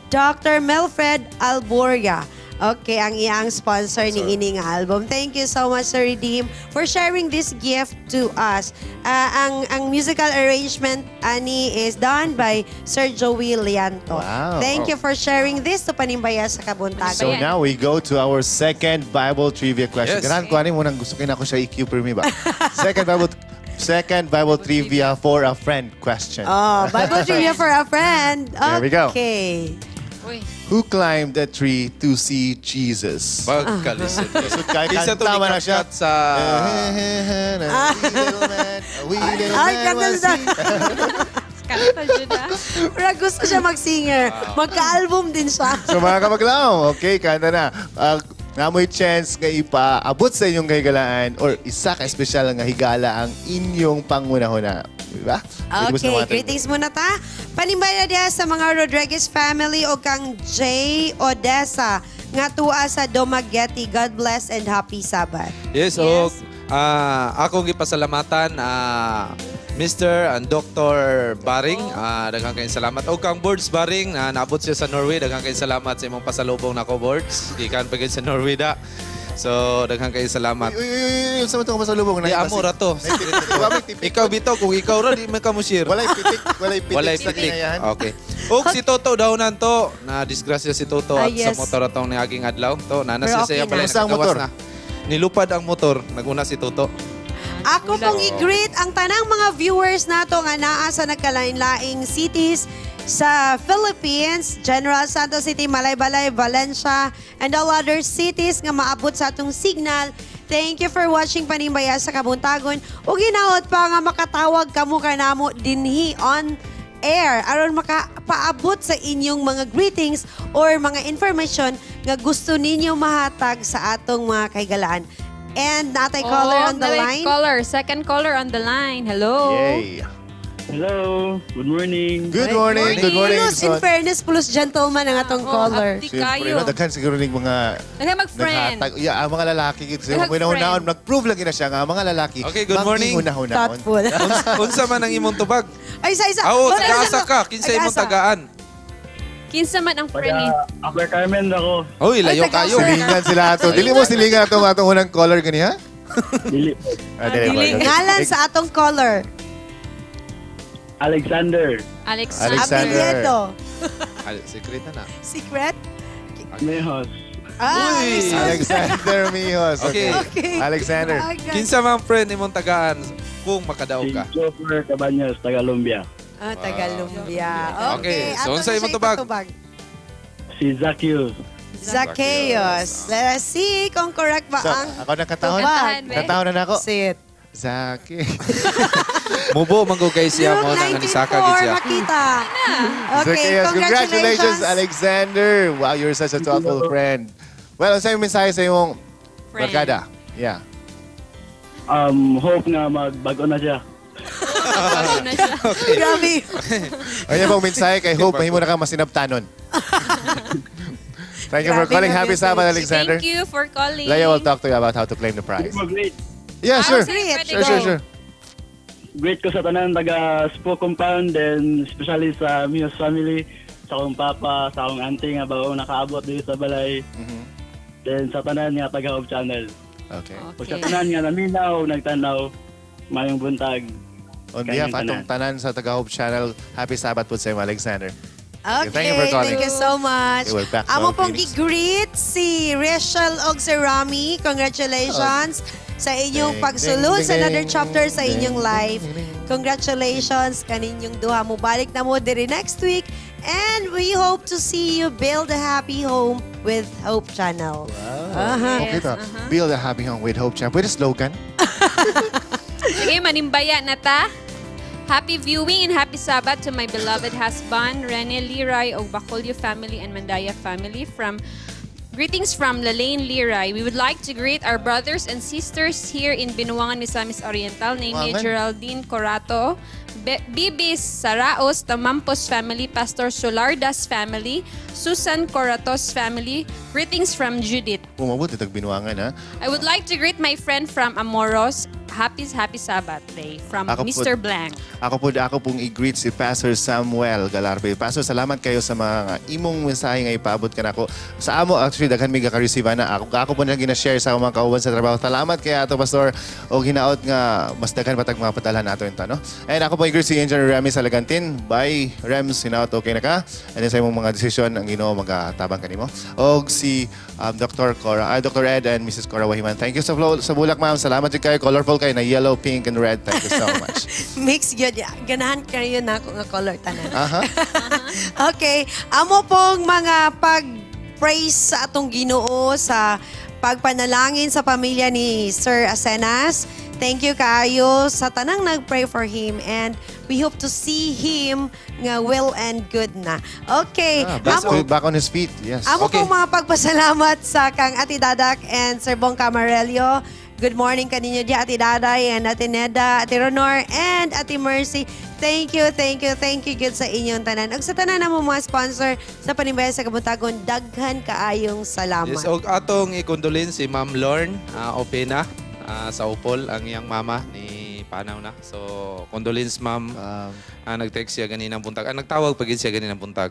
Dr. Melfred Alboria. Okay, ang iyang sponsor ni ining album. Thank you so much, Sir Redeem, for sharing this gift to us. Ang musical arrangement ani is done by Sir Joey Lianto. Wow. Thank you for sharing this to Panimaya sa Kabuntagan. So now we go to our second Bible trivia question. Yes. Ganahan ko, ano mo nang gusto ko siya i-cue per me ba? Second Bible trivia for a friend question. Oh, Bible trivia for a friend. There we go. Okay. Who climbed a tree to see Jesus? Pagkalisod. Isa to Tama na siya sa... We little Ay, man was kanta he. Pero gusto siya mag-singer. Magka-album din siya. So mga kapaglaw, okay, kanta na. Namoy chance nga ipaabot sa inyong kahigalaan or isa ka espesyal nga higala ang inyong pangunahuna. Diba? Okay, greetings muna ta. Panimaya diya sa mga Rodriguez family o kang J. Odessa nga tuwa sa Dumaguete. God bless and happy Sabbath. Yes, og akong gipasalamatan Mr. and Dr. Baring, daghang kayong salamat. O kang Boards Baring, naabot siya sa Norway, daghang kayong salamat sa imong pasalubong nako Boards. Gikan pa sa Norway da. So, daghang kayong salamat. Uy, sa matong pasalubong Di amo ra to. Ikaw bitaw, kung ikaw ra di man ka mo share. Walay pitik Walay sa pitik. kinayahan. Okay. Og si Toto daw nanto, na disgrasya si Toto at yes. sa motor atong niaging adlaw. To, nanas Pero siya okay pala na. Kamusta ang nakagawas motor? na. Nilupad ang motor, naguna si Toto. Ako pong i-greet ang tanang mga viewers nato nga naa sa nagkalain-laing cities sa Philippines, General Santos City, Malaybalay, Valencia, and all other cities nga maabot sa atong signal. Thank you for watching Panimaya sa Kabuntagon. Ug hinaot pa nga makatawag kamo kanamo dinhi on air aron makapaabot sa inyong mga greetings or mga information nga gusto ninyo mahatag sa atong mga kaigalaan. And natay caller on the line. Second caller on the line. Hello. Yay. Hello. Good morning. Good morning. Good morning. Pulos, in fairness, pulos gentleman ang atong caller. Siyempre, nadaghan siguro ng mga mag-friend. Ang mga lalaki. Kasi hunahon, nag-prove lang na siya nga, mga lalaki. Okay, good morning. Thoughtful. Unsa man ang imong tubag? Ay, isa. Oo, taga-asa ka. Kinsa imong tagaan? Kinsa man ang friend ni. Upper Carmen ako. Uy, layo kayo. Silingan sila ato. Dili mo silingan atong unang caller gani ha? Dili. Ngalan sa atong caller. Alexander. Apelyido. Secret na. Secret? Mejos. Uy! Alexander Mejos. Okay. Alexander. Kinsa man friend imong tagaan kung makadaog ka? Si Jofer Cabañas, taga Lumbia. Taga-Lumbia. Okay. So, ato unsa na imong siya tubag? ipatubag. Si Zacchaeus. Zacchaeus. Let's see kung correct ba So, ang ako nakatahon. tubag. Nakatahon na ako. Sit. Zaki. Mubo manggugay siya mo nang anisaka gid siya. Makita. Okay, Zacchaeus, congratulations. Alexander. Wow, you're such a thoughtful friend. Well, sa'yo mensahe sa iyong barkada. Yeah. Hope nga magbago na siya. Grabe. Ayan pong mensahe kay Hope. Mahimo na kang masinabtanon. Thank you for calling. Happy Sabbath, Alexander. Thank you for calling. Leia will talk to you about how to claim the prize. Yeah, sure. Sure. Great ko sa tanan taga Spo Compound, then especially sa Miyos family, sa akong papa, sa akong auntie nga bago nakaabot dito sa balay. Then sa tanan nga taga Hope Channel. Okay. Pag sa tanan nga naminaw, nagtanaw, mayong buntag. On behalf atong tanan sa Taga Hope Channel, happy Sabbath po sa iyo, Alexander. Okay, Thank you for calling. thank you so much. Okay, we're back to Amo our pong Phoenix. gi-greet si Rachel og si Rami. Congratulations sa inyong Ding, pagsulod ding, sa ding, another chapter sa ding, inyong ding, life. Congratulations kaninyong duha. Mubalik na mo diri next week. And we hope to see you build a happy home with Hope Channel. Okay ta. Build a happy home with Hope Channel. Pwede slogan? Sige, manimbaya na ta. Happy viewing and happy Sabbath to my beloved husband, Rene Liray of Bacolio family and Mandaya family. Greetings from Lalaine Liray. We would like to greet our brothers and sisters here in Binuangan, Misamis Oriental, namely Wangan. Geraldine Corato, Bibis Saraos, Tamampos family, Pastor Solardas family, Susan Coratos family. Greetings from Judith. Umabot itag binuangan ha. I would like to greet my friend from Amoros. Happy Sabbath day from Mr. Blank. Ako pong i-greet si Pastor Samuel Galarbe. Pastor, salamat kayo sa mga imong mensahe nga ipaabot ka na ako. Sa amo, actually, daghan may ka-receive na. Ako po na gina-share sa mga kauban sa trabaho. Salamat kaya ato, Pastor. O hinaot nga, mas daghan patag mga padalhan nato yung no? And ako po i-greet si Engineer Remy Salagantin. Bye, Rems. Hinaot, okay na ka? And then sa imong mga desisyon, ang Ginoo magkatabang kanimo. O si Dr. Ed and Mrs. Cora Wahiman. Thank you sa bulak, ma'am. Salamat din kayo. Colorful kayo na yellow, pink, and red. Thank you so much. Mix yun. Ganahan kayo na ako nga color tanan. Okay. Amo pong mga pag-praise sa atong Ginoo sa pagpanalangin sa pamilya ni Sir Asenas. Thank you kaayo sa tanang nag-pray for him and we hope to see him nga well and good na. Okay. Back on his feet. Yes. Amo pong mga pagpasalamat sa kang Ati Dadak and Sir Bong Camarelio. Good morning kaninyo di Ati Daday and Ati Neda, Ati Ronor, and Ati Mercy. Thank you good sa inyong tanan. Ug sa tanan namo mga sponsor sa Panimbaya sa Kabuntagon, daghan kaayong salamat. Yes, og atong ikondolin si Ma'am Lorne Opena sa Upol, ang iyang mama ni Panaw na. So, condolence ma'am. Nag-text siya ganinang buntag. Nagtawag pagin siya ganinang buntag.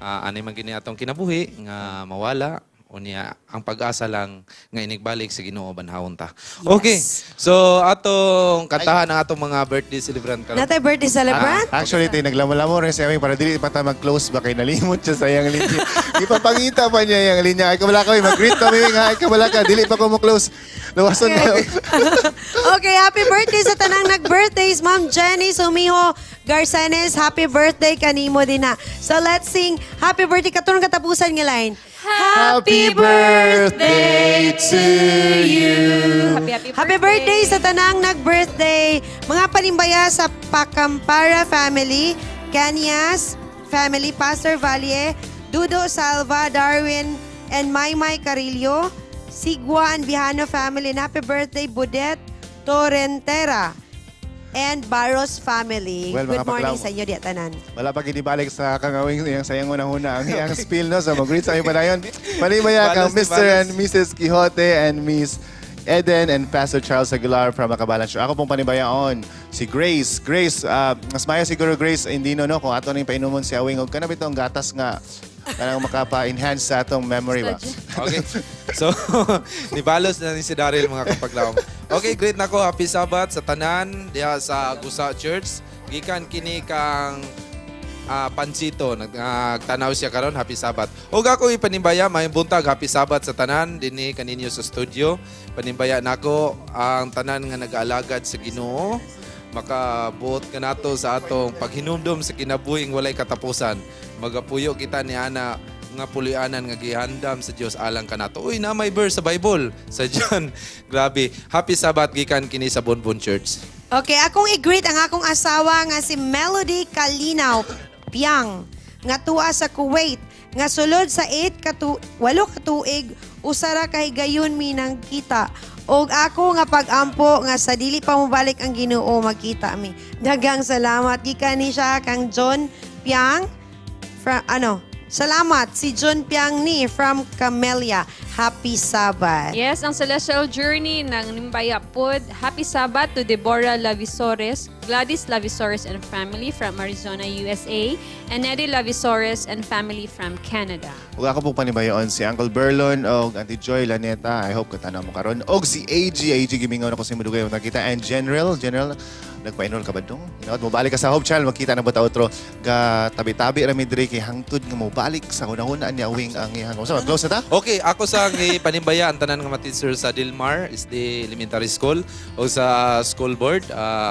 Ani man gini atong kinabuhi nga mawala. Unya, ang pag-asa lang nga inigbalik sa Ginoo banhawon ta. Okay. So, atong kantahan ang atong mga birthday celebrant karon. Natay birthday celebrant? Actually, tayo naglamol-lamol rin siya para dili pa tayo mag-close ba kay nalimot siya sa iyang linya. Ipapangita pa niya yung linya. Ay, kabala ka, mag-greet kami nga. Ay, kabala ka, dili pa ko mo-close. Lawasan na. Okay, happy birthday sa tanang nag-birthdays. Ma'am Jenny Sumiho Garcenes, happy birthday kanimo din na. So let's sing happy birthday katulong katapusan nga line. Happy birthday to you. Happy birthday sa tanang nag-birthday. Mga panimbaya sa Pakampara family. Kanyas family, Pastor Valle, Dudo Salva, Darwin, and Maymay Carillo, Sigua and Vihano family, and happy birthday, Budet Torrentera, and Barros family. Well, Good mga morning paklaw. sa inyo, di tanan. Wala pa balik sa kangawing yung sayang una-una. Ang iyang spill, no? So, mag-greet sa inyo pa na yun. Palimaya kang Mr. and Mrs. Quixote and Miss Eden and Pastor Charles Aguilar from Makabalan Show. Ako pong panibayaon, si Grace. Grace, mas maya siguro Grace, hindi no, kung ato na yung painuman si Awing, huwag ka na bitong gatas nga. Parang makapa-enhance sa atong memory ba? Okay. So, nibalos na ni si Daryl mga kapaglaom. Okay, great na ko. Happy Sabbath sa tanan diha sa Gusa Church. Gikan kini kang Pansito. Nagtanaw siya karon. Happy Sabbath. Og ako ipanimbaya, may buntag Happy Sabbath sa tanan dinhi kaninyo sa studio. Panimbaya nako ang tanan nga nag-aalagad sa Ginoo. Makabuot ka nato sa atong paghinumdum sa kinabuhing walay katapusan. Magapuyo kita ni Ana nga pulianan nga gihandam sa Dios alang kanato. Uy, na may verse sa Bible sa John. Grabe. Happy Sabbath gikan kini sa Bonbon Church. Okay, akong i-greet ang akong asawa nga si Melody Kalinaw Piang nga tuwa sa Kuwait nga sulod sa 8 katuig usara kay gayon mi nang kita. Og ako nga pag-ampo nga sa dili pa mobalik ang Ginoo magkita mi. Daghang salamat gikan ni siya kang John Piang from salamat si John Piang ni from Camellia. Happy Sabbath. Yes, ang Celestial Journey ng Nimbaya Pod. Happy Sabbath to Deborah Lavisores, Gladys Lavisores and family from Arizona, USA, and Eddie Lavisores and family from Canada. Ug ako pong panibayon si Uncle Berlon o Auntie Joy Laneta. I hope katanaw mo karon. Og si AG gimingaw na ko si Madugay nakita. And General, nagpa-enroll ka ba dong? Mo balik ka sa Hope Channel, makita na ba ta outro ga tabi-tabi ra mi diri kay hangtod nga mo balik sa hunahuna ni Awing ang ihang. So, close na ta? Okay, ako sa panimbaya ang tanan nga ma-teacher sa Dilmar is the elementary school o sa school board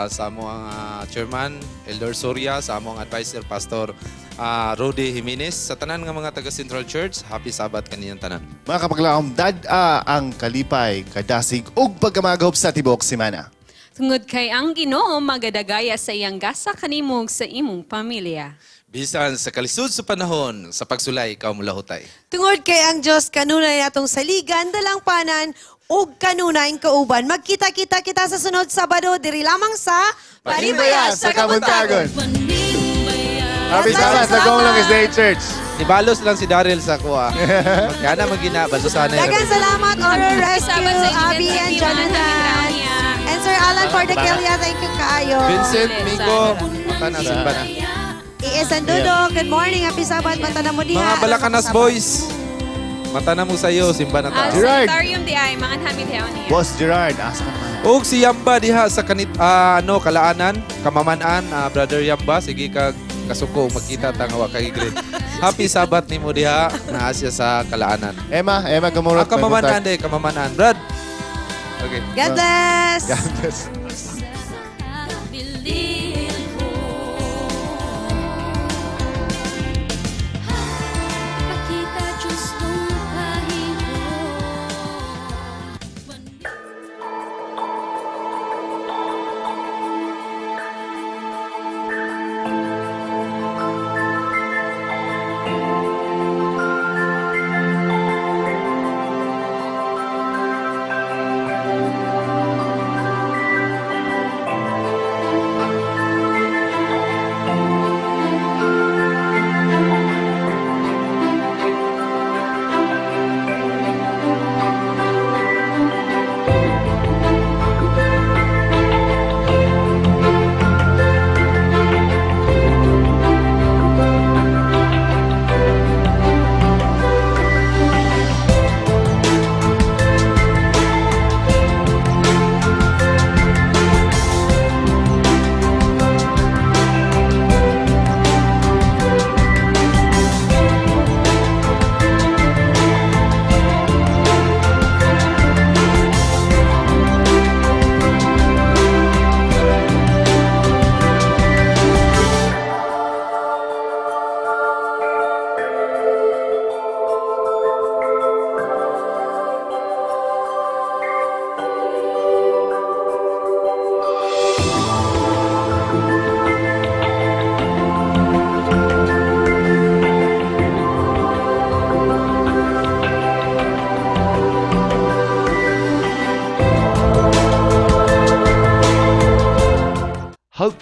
sa among chairman Elder Soria, sa among advisor Pastor Rudy Jimenez, sa tanan nga mga taga Central Church. Happy Sabbath kaniyang tanan. Mga kapaglaom, ang kalipay, kadasig ug pagkamagahop sa tibok semana. Tungod kay ang Ginoo magadagaya sa iyang gasa kanimog sa imong pamilya. Bisan sa kalisod sa panahon, sa pagsulay, ikaw mulahutay. Tungod kay ang Diyos kanunay atong saligan, dalang panan, ug kanunay kauban. Magkita-kita kita sa sunod Sabado, diri lamang sa Panimbaya sa Kabuntagon. Happy Sabbath sa Gong Long Day Church. Ibalos lang si Daryl sa kuha. Magkana magina, balusan na. Dagan salamat, Oro Rescue, Abby and Jonathan. And Sir Alan for the Kelya, thank you kaayo. Vincent, Miko, mata na simba na. E.S. Andudo, good morning, Happy Sabbath, mata na mo diha. Mga Balakanas boys, mata na mo sa'yo, simba na ta. Gerard. Sanitarium di ay, mga hamid heon niya. Boss Gerard, asa ka naman? Og si Yamba diha sa kalaanan, kamamanaan, Brother Yamba, sige ka kasuko, makita tangawa kay Grid. Happy Sabbath nimo diha, naa siya sa kalaanan. Emma gamurot. Kamamanaan, Brad. Okay. God bless. God bless.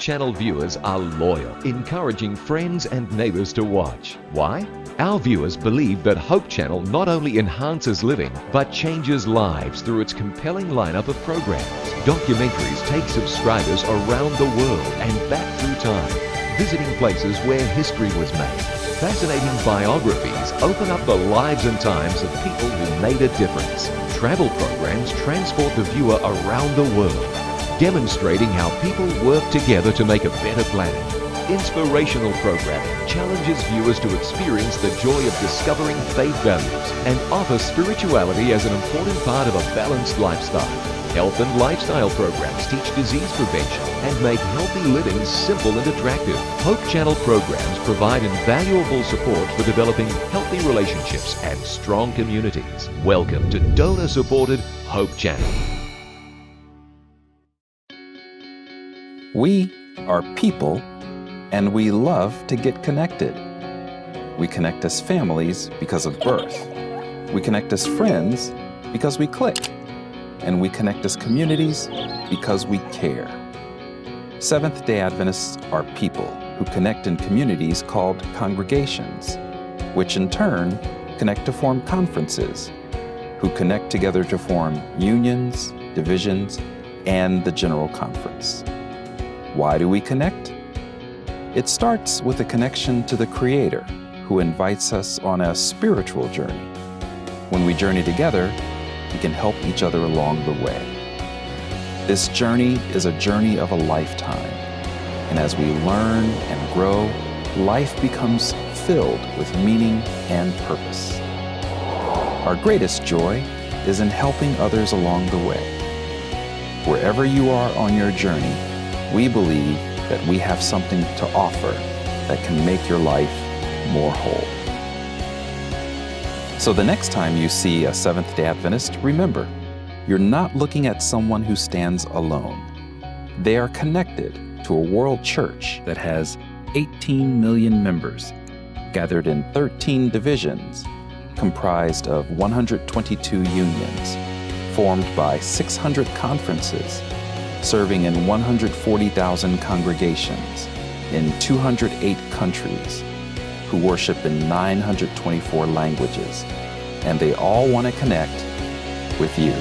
Channel viewers are loyal, encouraging friends and neighbors to watch. Why? Our viewers believe that Hope Channel not only enhances living, but changes lives through its compelling lineup of programs. Documentaries take subscribers around the world and back through time, visiting places where history was made. Fascinating biographies open up the lives and times of people who made a difference. Travel programs transport the viewer around the world, demonstrating how people work together to make a better planet. Inspirational programming challenges viewers to experience the joy of discovering faith values and offer spirituality as an important part of a balanced lifestyle. Health and lifestyle programs teach disease prevention and make healthy living simple and attractive. Hope Channel programs provide invaluable support for developing healthy relationships and strong communities. Welcome to donor-supported Hope Channel. We are people, and we love to get connected. We connect as families because of birth. We connect as friends because we click. And we connect as communities because we care. Seventh-day Adventists are people who connect in communities called congregations, which in turn connect to form conferences, who connect together to form unions, divisions, and the General Conference. Why do we connect? It starts with a connection to the Creator, who invites us on a spiritual journey. When we journey together, we can help each other along the way. This journey is a journey of a lifetime, and as we learn and grow, life becomes filled with meaning and purpose. Our greatest joy is in helping others along the way. Wherever you are on your journey, we believe that we have something to offer that can make your life more whole. So the next time you see a Seventh-day Adventist, remember, you're not looking at someone who stands alone. They are connected to a world church that has 18 million members, gathered in 13 divisions, comprised of 122 unions, formed by 600 conferences, serving in 140,000 congregations in 208 countries, who worship in 924 languages, and they all want to connect with you.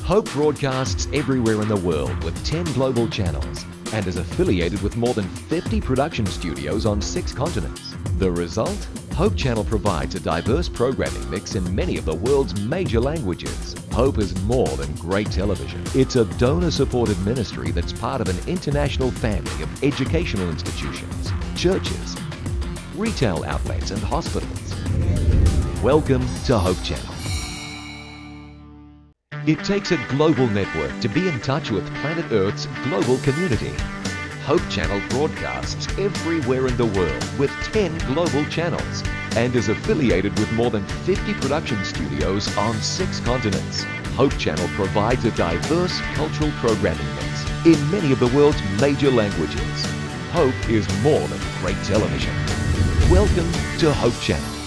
Hope broadcasts everywhere in the world with 10 global channels and is affiliated with more than 50 production studios on 6 continents. The result? Hope Channel provides a diverse programming mix in many of the world's major languages. Hope is more than great television. It's a donor-supported ministry that's part of an international family of educational institutions, churches, retail outlets, and hospitals. Welcome to Hope Channel. It takes a global network to be in touch with planet Earth's global community. Hope Channel broadcasts everywhere in the world with 10 global channels and is affiliated with more than 50 production studios on 6 continents. Hope Channel provides a diverse cultural programming mix in many of the world's major languages. Hope is more than great television. Welcome to Hope Channel.